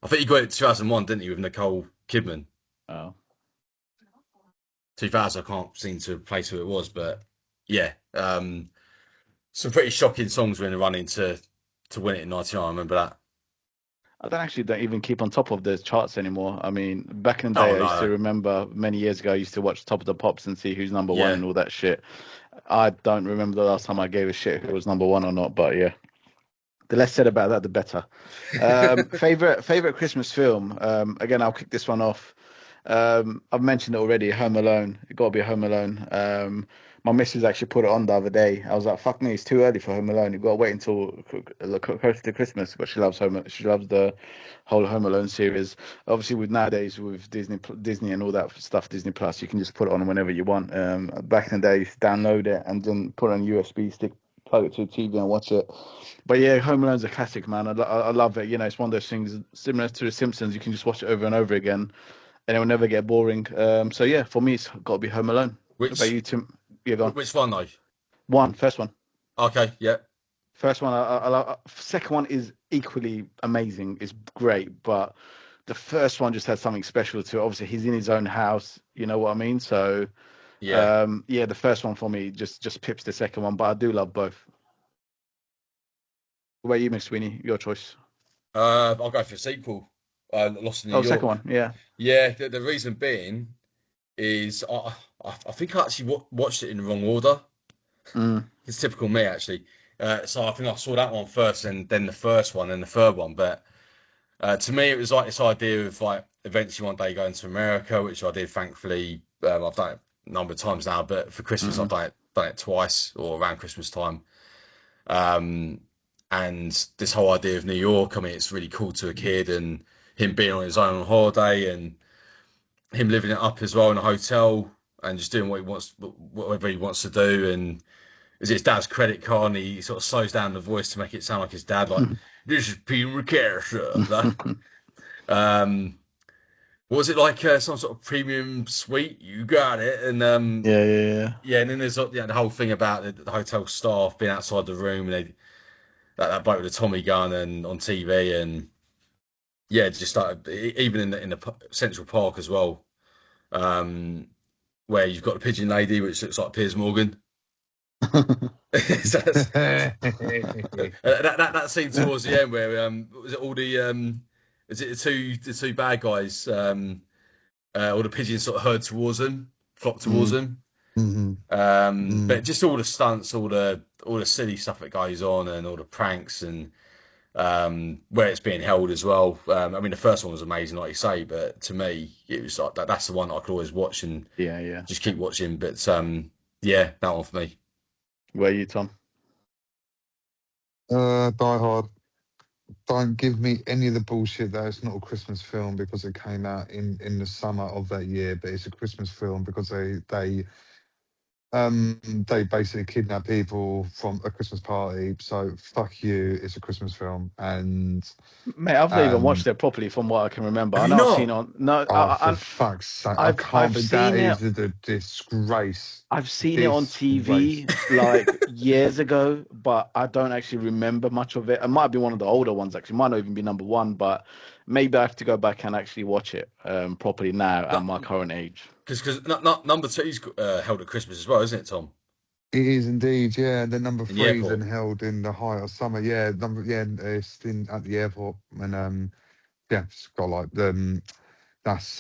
I think he got it 2001, didn't he, with Nicole Kidman? Oh. 2000. I can't seem to place who it was, but yeah. Some pretty shocking songs were in the running to win it in '99. I remember that. Don't even keep on top of the charts anymore. I mean, back in the Oh day, I used to no, remember many years ago, I used to watch Top of the Pops and see who's number one yeah. and all that shit. I don't remember the last time I gave a shit who was number one or not, but yeah. The less said about that, the better. Favorite Christmas film. Again, I'll kick this one off. I've mentioned it already. Home Alone. It got to be Home Alone. My missus actually put it on the other day. I was like, "Fuck me, it's too early for Home Alone. You've got to wait until closer to Christmas." But she loves Home. She loves the whole Home Alone series. Obviously, with nowadays with Disney and all that stuff, Disney Plus, you can just put it on whenever you want. Back in the day, you used to download it and then put it on a USB stick plug it to the TV and watch it. But yeah, Home Alone's a classic, man. I love it. You know, it's one of those things similar to The Simpsons. You can just watch it over and over again, and it will never get boring. So yeah, for me, it's got to be Home Alone. What about Which you, Tim? Yeah, go on. which one though? First one. Okay, yeah, First one. Second one is equally amazing. It's great, but the first one just has something special to it. Obviously, he's in his own house. You know what I mean? So yeah. yeah, the first one for me just pips the second one, but I do love both. What about you, Miss Sweeney? Your choice. I'll go for a sequel. Lost in New Oh, second York. one. Yeah. Yeah, the reason being is I think I actually watched it in the wrong order. Mm. It's typical me actually. So I think I saw that one first and then the first one and the third one. But to me, it was like this idea of like eventually one day going to America, which I did. Thankfully, I've done it a number of times now. But for Christmas, I've Mm. done it twice or around Christmas time. Um, and this whole idea of New York, I mean, it's really cool to a kid and him being on his own holiday and him living it up as well in a hotel and just doing what he wants, whatever he wants to do. And is his dad's credit card, and he sort of slows down the voice to make it sound like his dad, like this is Peter McCare, sir. Um, what was it like? Some sort of premium suite? You got it, and Yeah, yeah, yeah, and then there's the whole thing about the hotel staff being outside the room, and that bloke with the Tommy gun and on TV, and yeah, just like even in the Central Park as well, um, where you've got the pigeon lady, which looks like Piers Morgan. yeah. So that scene towards the end where was it all the is it the two bad guys all the pigeons sort of herd towards them, flock towards Mm. them. Hmm. But just all the stunts, all the silly stuff that goes on, and all the pranks, and where it's being held as well. I mean, the first one was amazing, like you say, but to me, it was like that's the one I could always watch and Yeah, yeah. just keep watching. But yeah, that one for me. Where are you, Tom? Die Hard. Don't give me any of the bullshit that it's not a Christmas film because it came out in the summer of that year, but it's a Christmas film because they basically kidnap people from a Christmas party. So fuck you, it's a Christmas film. And Mate, I've not even watched um it properly from what I can remember. Have I you know I've seen it not? on. No, oh, for fuck's sake, I can't I've be, that seen it. is a disgrace. I've seen it on Disgrace. TV like years ago, but I don't actually remember much of it. It might be one of the older ones actually. It might not even be number one, but maybe I have to go back and actually watch it properly now at my current age. Because not number two's held at Christmas as well, isn't it, Tom? It is indeed, yeah. And then number In the three then airport. held in the height of summer, yeah. It's in at the airport, and yeah, it's got like that's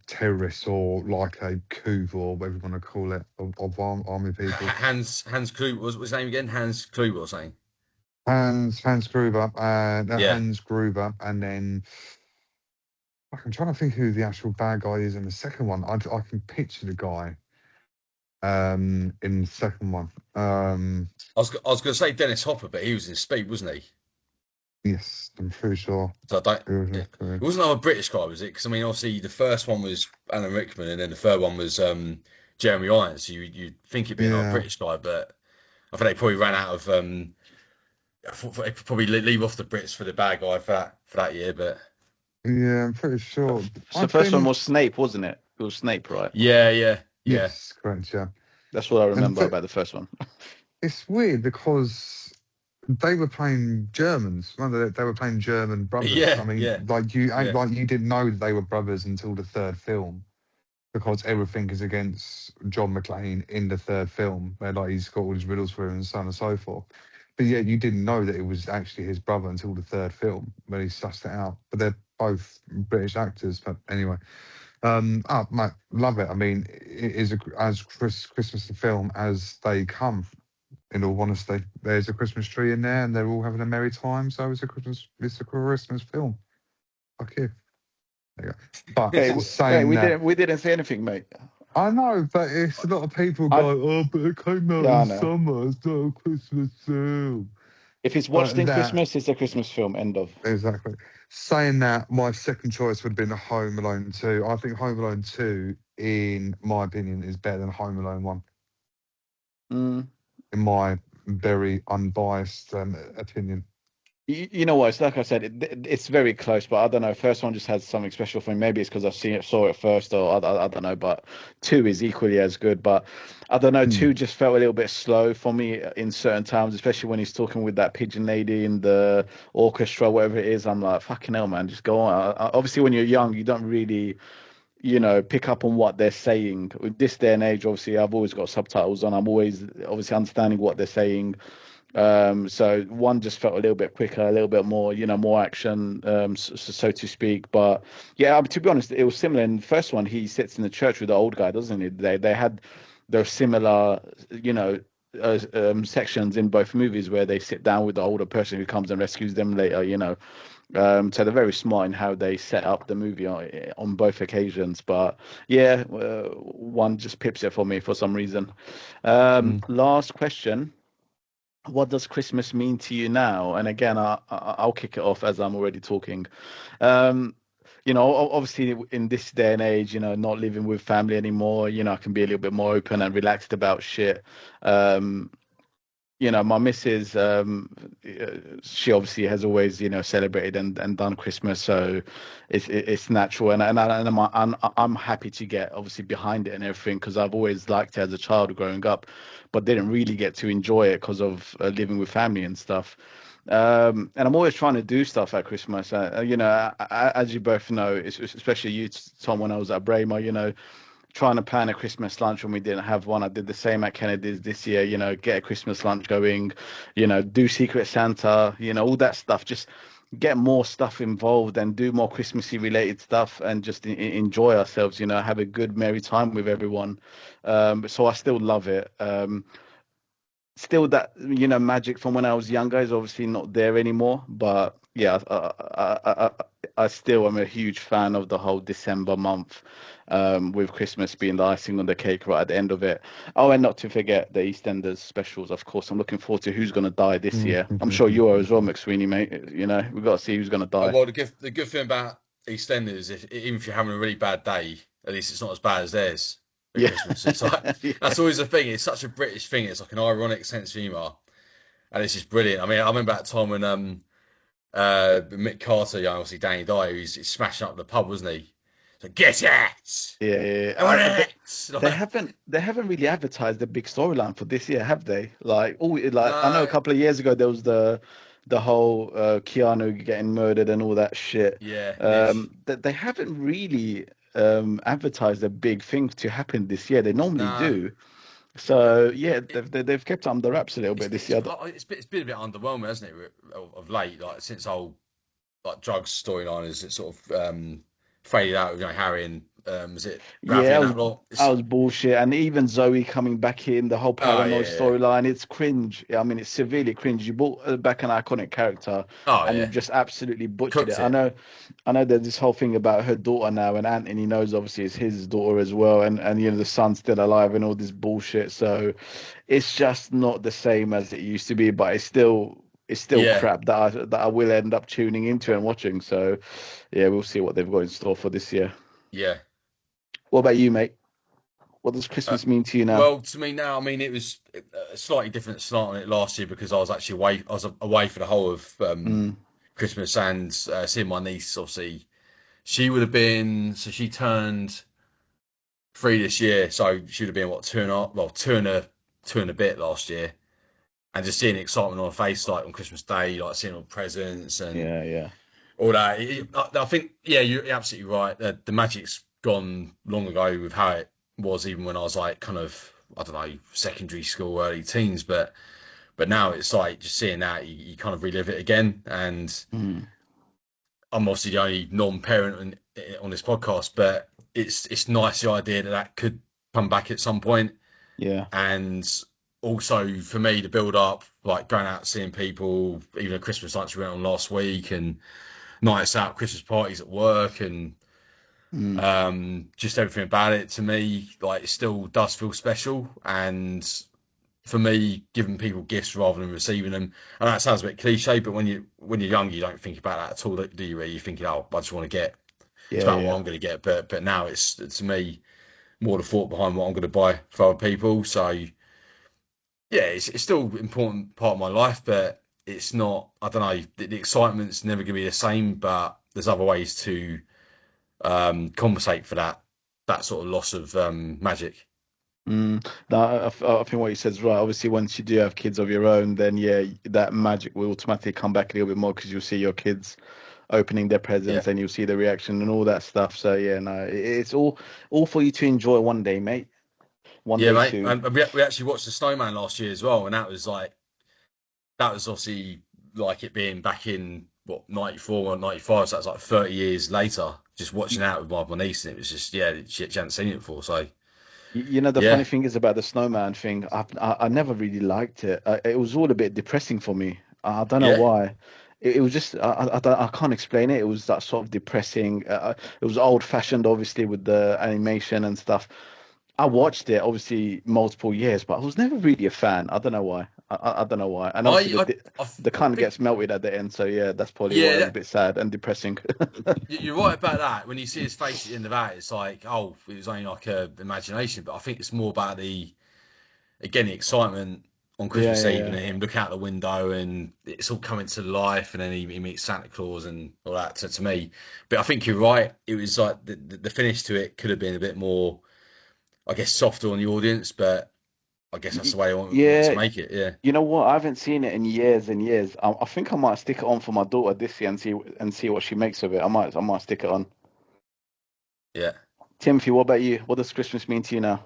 terrorists or like a coup or whatever you want to call it of army people. Hans Klug was his name again? Hans Klug or something. Hans Gruber, Yeah. Hans Gruber, and then I'm trying to think who the actual bad guy is in the second one. I can picture the guy in the second one. I was going to say Dennis Hopper, but he was in Speed, wasn't he? Yes, I'm pretty sure. So I don't. It was It, correct. it wasn't another British guy, was it? Because I mean, obviously the first one was Alan Rickman, and then the third one was Jeremy Irons. So you'd think it'd be another Yeah, British guy, but I think they probably ran out of. I thought they could probably leave off the Brits for the bad guy for that year, but yeah, I'm pretty sure. So I the first one think was Snape, wasn't it? It was Snape, right? yeah. yes, correct, yeah. That's what I And remember about the first one. it's weird because they were playing Germans. They were playing German brothers. I Yeah, mean, yeah, like you act yeah. like you didn't know that they were brothers until the third film because everything is against John McClane in the third film, where like he's got all his riddles for him and so on and so forth. But yeah, you didn't know that it was actually his brother until the third film when he sussed it out. But they're both British actors. But anyway, mate, love it. I mean, it is as Christmas the film as they come. In all honesty, there's a Christmas tree in there, and they're all having a merry time. So it's a Christmas film. Fuck you. There you go. But Hey, mate, saying that, we didn't say anything, mate. I know, but it's a lot of people I go, oh, but it came out Yeah, I in know. summer. It's not a Christmas film. If it's watched But in that Christmas, it's a Christmas film. End of. exactly. Saying that, my second choice would have been Home Alone 2. I think Home Alone 2, in my opinion, is better than Home Alone 1. Mm. In my very unbiased opinion. You know what? It's like I said, it's very close, but I don't know. First one just has something special for me. Maybe it's because saw it first, or I don't know. But two is equally as good. But I don't know. Mm. Two just felt a little bit slow for me in certain times, especially when he's talking with that pigeon lady in the orchestra, whatever it is. I'm like, fucking hell, man, just go on. Obviously, when you're young, you don't really, pick up on what they're saying. With this day and age, obviously, I've always got subtitles on. I'm always obviously understanding what they're saying. So one just felt a little bit quicker, a little bit more, more action, so to speak. But yeah, to be honest, it was similar. In the first one, he sits in the church with the old guy, doesn't he? They had those similar, sections in both movies where they sit down with the older person who comes and rescues them later. So they're very smart in how they set up the movie on both occasions. But yeah, one just pips it for me for some reason. Mm. Last question. What does Christmas mean to you now? And again, I'll kick it off as I'm already talking. Um, Obviously in this day and age, not living with family anymore, I can be a little bit more open and relaxed about shit. Um, my missus, she obviously has always, celebrated and done Christmas, so it's natural, and I'm happy to get obviously behind it and everything because I've always liked it as a child growing up, but didn't really get to enjoy it because of living with family and stuff. And I'm always trying to do stuff at Christmas. As you both know, especially you, Tom, when I was at Braemar, trying to plan a Christmas lunch when we didn't have one. I did the same at Kennedy's this year, get a Christmas lunch going, do Secret Santa, all that stuff. Just get more stuff involved and do more Christmassy related stuff and just enjoy ourselves, have a good, merry time with everyone. So I still love it. Still that, magic from when I was younger is obviously not there anymore. But yeah, I still am a huge fan of the whole December month, with Christmas being the icing on the cake right at the end of it. Oh, and not to forget the EastEnders specials, of course. I'm looking forward to who's going to die this year. I'm sure you are as well, McSweeney, mate. We've got to see who's going to die. Well, the good thing about EastEnders, even if you're having a really bad day, at least it's not as bad as theirs at Yeah. Christmas. It's like Yeah. that's always the thing. It's such a British thing. It's like an ironic sense of humour, and it's just brilliant. I mean, I remember that time when Mick Carter, obviously Danny Dyer, he's smashing up the pub, wasn't he? So get it, Yeah, yeah, I want yeah. it. They Like, haven't really advertised the big storyline for this year, have they? Like I know a no, couple of years ago there was the whole Keanu getting murdered and all that shit. yeah, it's That they haven't really advertised a big thing to happen this year. They normally nah. do. So yeah, It, they've kept it under wraps a little bit this year. it's been a bit underwhelming, hasn't it, of late? Like since whole like drugs storyline has sort of faded out with Harry and is it Ravi Yeah, and that lot? I It's was bullshit. And even Zoe coming back in, the whole oh paranoid yeah, storyline, it's cringe. I mean, it's severely cringe. You brought back an iconic character oh and you've yeah, just absolutely butchered it. cooked I it. know, I know there's this whole thing about her daughter now, and Anthony knows obviously it's his daughter as well, and the son's still alive and all this bullshit. So it's just not the same as it used to be, but it's still Yeah, crap that I will end up tuning into and watching. So yeah, we'll see what they've got in store for this year. yeah. What about you, mate? What does Uh, Christmas mean to you now? well, to me now, I mean, it was a slightly different start on it last year because I was actually away. I was away for the whole of Mm, Christmas and seeing my niece. Obviously, she would have been so she turned 3 this year, so she would have been what two and a well two and a bit last year. And just seeing the excitement on her face, like on Christmas Day, like seeing all the presents and yeah, yeah, all that. I think, yeah, you're absolutely right. The magic's gone long ago with how it was, even when I was like kind of, I don't know, secondary school, early teens. But now it's like just seeing that you kind of relive it again. And mm, I'm obviously the only non-parent on this podcast, but it's nice the idea that that could come back at some point. yeah, And also for me, the build up, like going out seeing people, even a Christmas lunch we went on last week, and nights out, Christmas parties at work, and mm, just everything about it to me, like it still does feel special. And for me, giving people gifts rather than receiving them, and that sounds a bit cliche, but when you're young, you don't think about that at all, do you? Really, you're thinking, oh, I just want to get. It's yeah, about what yeah, I'm going to get, but now it's to me more the thought behind what I'm going to buy for other people. So yeah, it's still an important part of my life, but it's not. I don't know. The excitement's never going to be the same, but there's other ways to compensate for that sort of loss of magic. No, I think what you said is right. Obviously, once you do have kids of your own, then yeah, that magic will automatically come back a little bit more because you'll see your kids opening their Yeah, presents and you'll see the reaction and all that stuff. So yeah, no, it's all for you to enjoy one day, mate. One yeah, day mate. soon. And we actually watched the Snowman last year as well, and that was obviously like it being back in what 94 or 95, so that's like 30 years later. Just watching out with my niece, and it was just yeah, she hadn't seen it before, so You know, the funny yeah, thing is about the snowman thing. I never really liked it. It was all a bit depressing for me. I don't know yeah. why. It was just I can't explain it. It was that sort of depressing. It was old fashioned, obviously, with the animation and stuff. I watched it obviously multiple years, but I was never really a fan. I don't know why. I don't know why. And obviously I I the kind think gets melted at the end. So yeah, that's probably why yeah, it was a bit sad and depressing. you're right about that. When you see his face at the end of that, it's like, oh, it was only like a imagination. But I think it's more about the excitement on Yeah, Christmas yeah, Eve and yeah. him look out the window and it's all coming to life. And then he meets Santa Claus and all that to me. But I think you're right. It was like the finish to it could have been a bit more, I guess, softer on the audience. But I guess that's Y- the way I wanted to Yeah, make it. Yeah. you know what? I haven't seen it in years and years. I think I might stick it on for my daughter this year and see what she makes of it. I might stick it on. Yeah. Timothy, what about you? What does Christmas mean to you now?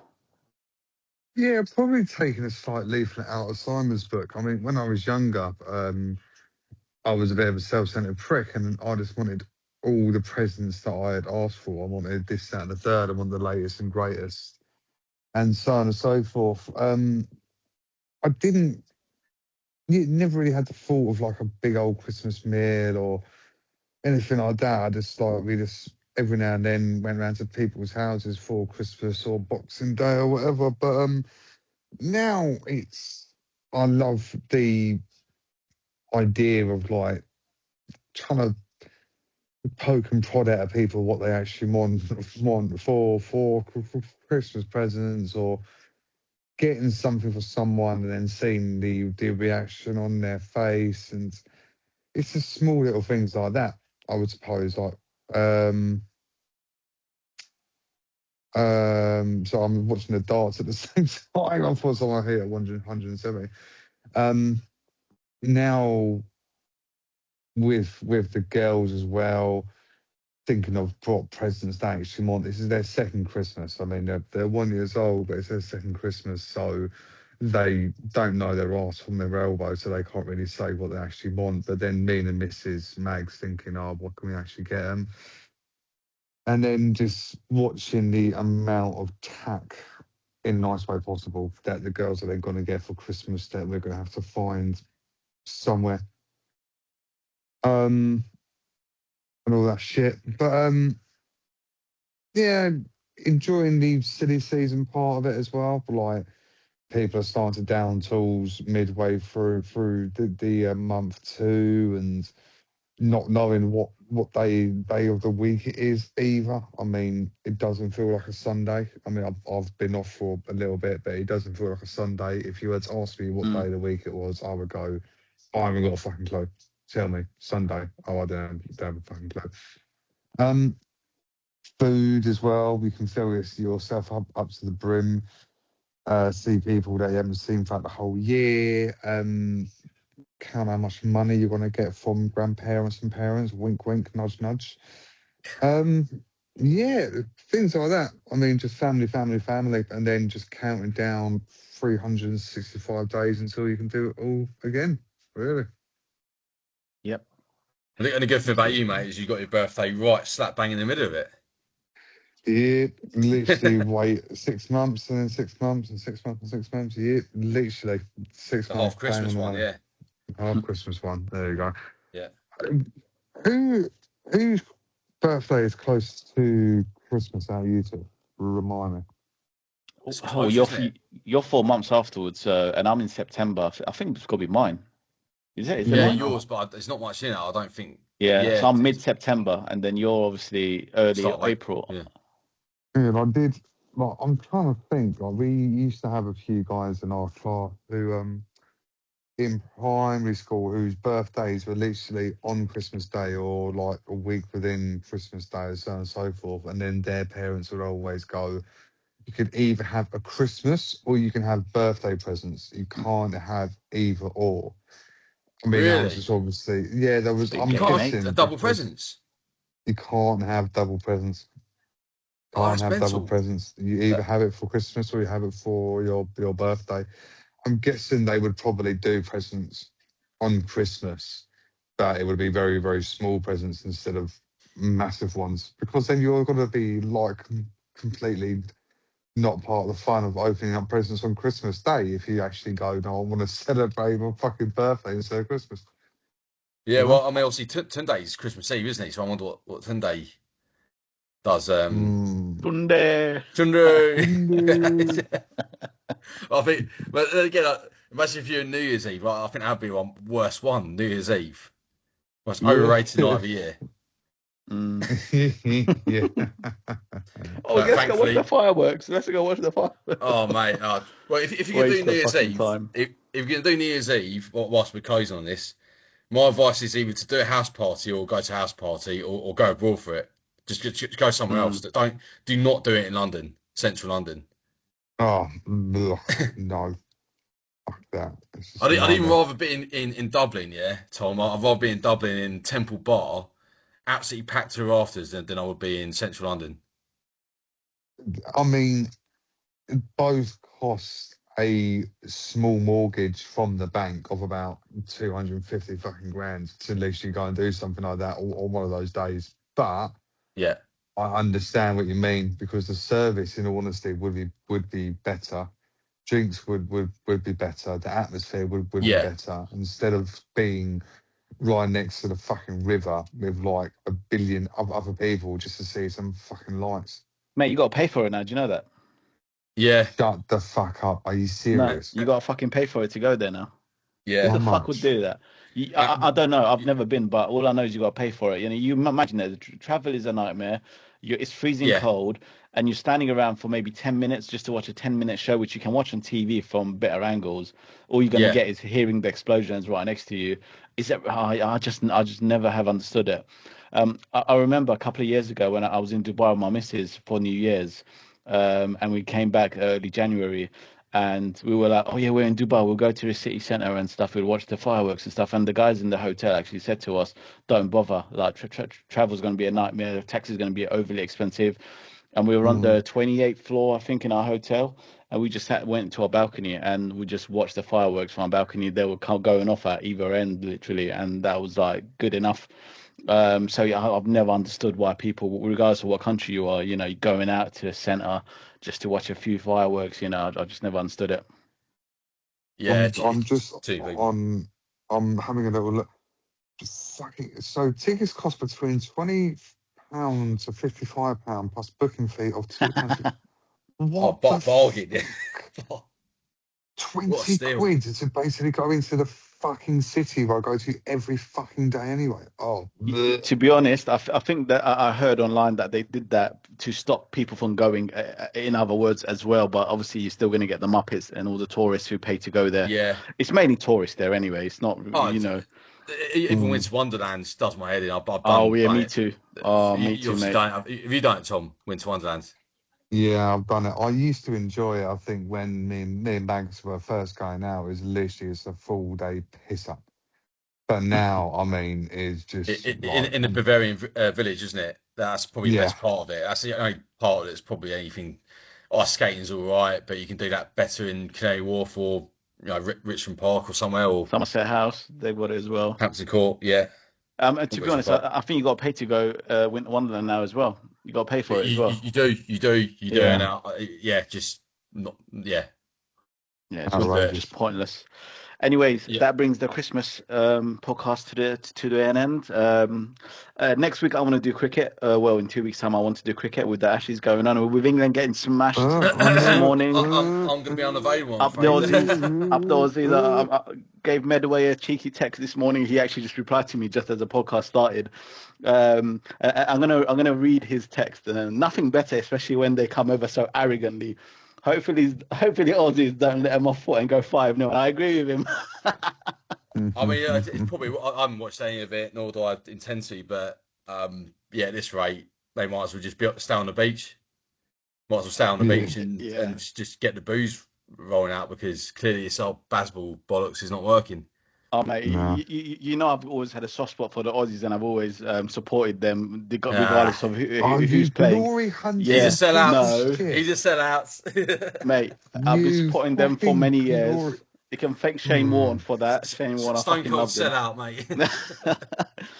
Yeah, probably taking a slight leaflet out of Simon's book. I mean, when I was younger, I was a bit of a self-centered prick, and I just wanted all the presents that I had asked for. I wanted this, that, and the third. I wanted the latest and greatest, and so on and so forth. I didn't, never really had the thought of like a big old Christmas meal or anything like that. I just like we just every now and then went round to people's houses for Christmas or Boxing Day or whatever. But now I love the idea of like trying to poke and prod out of people what they actually want for Christmas presents or getting something for someone and then seeing the reaction on their face, and it's just small little things like that. I would suppose like um so I'm watching the darts at the same time. I thought someone hit at 170. Um Now with the girls as well, thinking of what presents they actually want. This is their second Christmas. I mean, they're 1 years old, but it's their second Christmas, so they don't know their arse from their elbow, so they can't really say what they actually want. But then me and the Mrs. Mags thinking, oh, what can we actually get them? And then just watching the amount of tack in the nice way possible that the girls are then going to get for Christmas that we're going to have to find somewhere. Um, and all that shit. But yeah, enjoying the silly season part of it as well. Like people are starting to down tools midway through the month two, and not knowing what day of the week it is either. I mean, it doesn't feel like a Sunday. I mean, I've been off for a little bit, but it doesn't feel like a Sunday. If you had to ask me what day Mm. of the week it was, I would go, I haven't got a fucking clue. Tell me, Sunday. Oh, I don't have a fucking clue. Um, Food as well. You can fill yourself up to the brim. See people that you haven't seen throughout the whole year. Count how much money you're going to get from grandparents and parents. Wink, wink, nudge, nudge. Um, yeah, things like that. I mean, just family, family, family, and then just counting down 365 days until you can do it all again. Really. Yep. I think the only good thing about you, mate, is you got your birthday right slap bang in the middle of it. Yeah, literally wait 6 months and then 6 months and 6 months and 6 months. Yeah, literally six The months half bang on Christmas the one, money. yeah. Half Christmas one. There you go. Yeah. Who whose birthday is close to Christmas out of you two? Remind me. Oh, It's oh, close, isn't it? you're 4 months afterwards, and I'm in September. I think it's got to be mine. Is it? Is it Yeah, Yeah. mine? yours, but there's not much in it. I don't think. Yeah. Yeah, So I'm mid-September, and then you're obviously early start of April. April. Yeah. Yeah, I did. like, I'm trying to think. Like, we used to have a few guys in our class who, in primary school, whose birthdays were literally on Christmas Day or like a week within Christmas Day, so on and so forth. And then their parents would always go, you could either have a Christmas or you can have birthday presents. You can't have either or. I mean, that was Really? just obviously, yeah, there was, Big I'm You gay, can't mate. have guessing double because presents. you can't have double presents. Oh, Can't that's have double mental. presents. You either That, have it for Christmas or you have it for your birthday. I'm guessing they would probably do presents on Christmas, but it would be very, very small presents instead of massive ones. Because then you're going to be like completely not part of the fun of opening up presents on Christmas Day if you actually go, no, I want to celebrate my fucking birthday instead of Christmas. yeah, You know? well, I mean, obviously, Tunde is Christmas Eve, isn't he? So I wonder what Tunde does. Mm. Tunde. Tunde. Wonder. I think, but then again, imagine if you're New Year's Eve. I think that'd be one worst one. New Year's Eve, most Yeah. overrated night of the year. Mm. Yeah. Oh, But let's go watch the thankfully, fireworks. Let's go watch the fireworks. oh mate, well, if you're gonna do Waste New of Year's fucking Eve, time. if you're gonna do New Year's Eve, whilst we're closing on this, my advice is either to do a house party or go to a house party or go abroad for it. Just go somewhere else. Mm. Do not do it in London, central London. Oh, ugh, no. Fuck that. It's just a I'd even nightmare. rather be in Dublin, yeah, Tom. I'd rather be in Dublin in Temple Bar, absolutely packed to the rafters than I would be in central London. I mean, both cost a small mortgage from the bank of about 250 fucking grand to at least you go and do something like that on one of those days. But Yeah, I understand what you mean because the service, in all honesty, would be better. Drinks would be better. The atmosphere would be yeah, better instead of being right next to the fucking river with like a billion of other people just to see some fucking lights. Mate, you got to pay for it now. Do you know that? yeah, Shut the fuck up. Are you No, serious? you got to fucking pay for it to go there now. Who yeah. How the fuck would much? do that? Uh, I don't know. I've never been, but all I know is you got to pay for it. You know, you imagine that travel is a nightmare. It's freezing yeah, cold, and you're standing around for maybe 10 minutes just to watch a 10-minute show, which you can watch on TV from better angles. All you're gonna yeah, get is hearing the explosions right next to you. Is that I just never have understood it. I remember a couple of years ago when I was in Dubai with my missus for New Year's, and we came back early January and we were like, "Oh yeah, we're in Dubai. We'll go to the city center and stuff. We'll watch the fireworks and stuff." And the guys in the hotel actually said to us, "Don't bother. Like travel's going to be a nightmare. The taxi is going to be overly expensive." And we were on Mm. the 28th floor, I think, in our hotel, and we just went to our balcony and we just watched the fireworks from our balcony. They were going off at either end, literally, and that was like good enough. So yeah, I've never understood why people, regardless of what country you are, you're going out to the center just to watch a few fireworks. I just never understood it. yeah. I'm It's just too people. on. I'm having a little look. Fucking, so tickets cost between £20 to £55 plus booking fee of £2. Oh, What the bargain, yeah. fuck? What a 20 steal. quid to basically go into the fucking city where I go to every fucking day anyway. Oh, bleh. To be honest, I think that I heard online that they did that to stop people from going, in other words, as well. But obviously, you're still going to get the Muppets and all the tourists who pay to go there. Yeah. It's mainly tourists there anyway. It's not, Oh, you know. even Mm. Winter Wonderland does my head in. I've Oh yeah, done me it. too. Oh, me You too, obviously mate. don't have. Have you done it, Tom? Winter Wonderland. Yeah, I've done it. I used to enjoy it. I think when me and Banks were first going out, it was literally just a full day piss up. But now, I mean, it's just like, In the Bavarian village, isn't it? That's probably the yeah, best part of it. That's the only part of it that's probably anything. Ice skating's all right, but you can do that better in Canary Wharf or Richmond Park or somewhere or Somerset House, they've got it as well. Hampton Court. Yeah, And all to be Richmond honest, Park. I think you got to pay to go Winter Wonderland now as well. You got to pay for it as well. You do, and Yeah, yeah, just not, yeah, yeah, it's wouldn't do just it. outrageous. just pointless. Anyways, Yeah. that brings the Christmas podcast to the end. Next week I want to do cricket. Well, in 2 weeks' time I want to do cricket with the Ashes going on. With England getting smashed I this know. morning. I'm going to be unavailable, I'm Up the afraid. Aussies, up the Aussies. I gave Medway a cheeky text this morning. He actually just replied to me just as the podcast started. I'm gonna read his text. Nothing better, especially when they come over so arrogantly. Hopefully Aussies don't let them off foot and go 5-0. I agree with him. I mean, it's probably, I haven't watched any of it, nor do I intend to, but yeah, at this rate, they might as well just stay on the beach. Might as well stay on the beach and Yeah. just get the booze rolling out, because clearly this old baseball bollocks is not working. Oh, mate, No. you know I've always had a soft spot for the Aussies, and I've always supported them, Ah, regardless of Oh, who's you playing. glory hunting he's Yeah, a sellout. no. He's a sellout. Mate, I've been You supporting them for fucking many glory. years. You can thank Shane Warne for that. Shane Warne, I Stone fucking cold loved him. sellout, mate.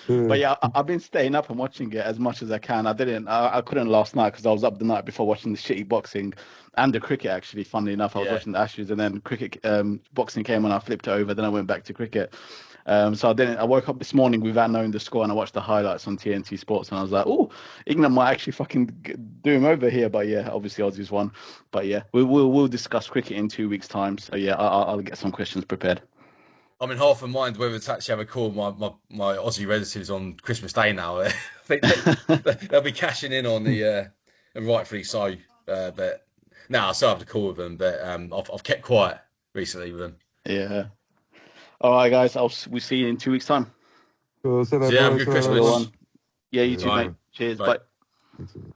But yeah, I've been staying up and watching it as much as I can. I couldn't last night because I was up the night before watching the shitty boxing and the cricket. Actually, funnily enough, I was Yeah. watching the Ashes, and then cricket, boxing came on. I flipped it over, then I went back to cricket. So I woke up this morning without knowing the score, and I watched the highlights on TNT Sports, and I was like, "Oh, England might actually fucking do him over here." But yeah, obviously Aussies won. But yeah, we'll discuss cricket in 2 weeks' time. So yeah, I'll get some questions prepared. I'm in half a mind whether to actually have a call with my Aussie relatives on Christmas Day now. I think they'll be cashing in on the, and rightfully so. But no, I still have to call with them. But I've kept quiet recently with them. Yeah. All right, guys. We'll see you in 2 weeks' time. So, So yeah, have a good Have a good Christmas. one. Yeah, you too, Bye. mate. Cheers. Bye. Bye.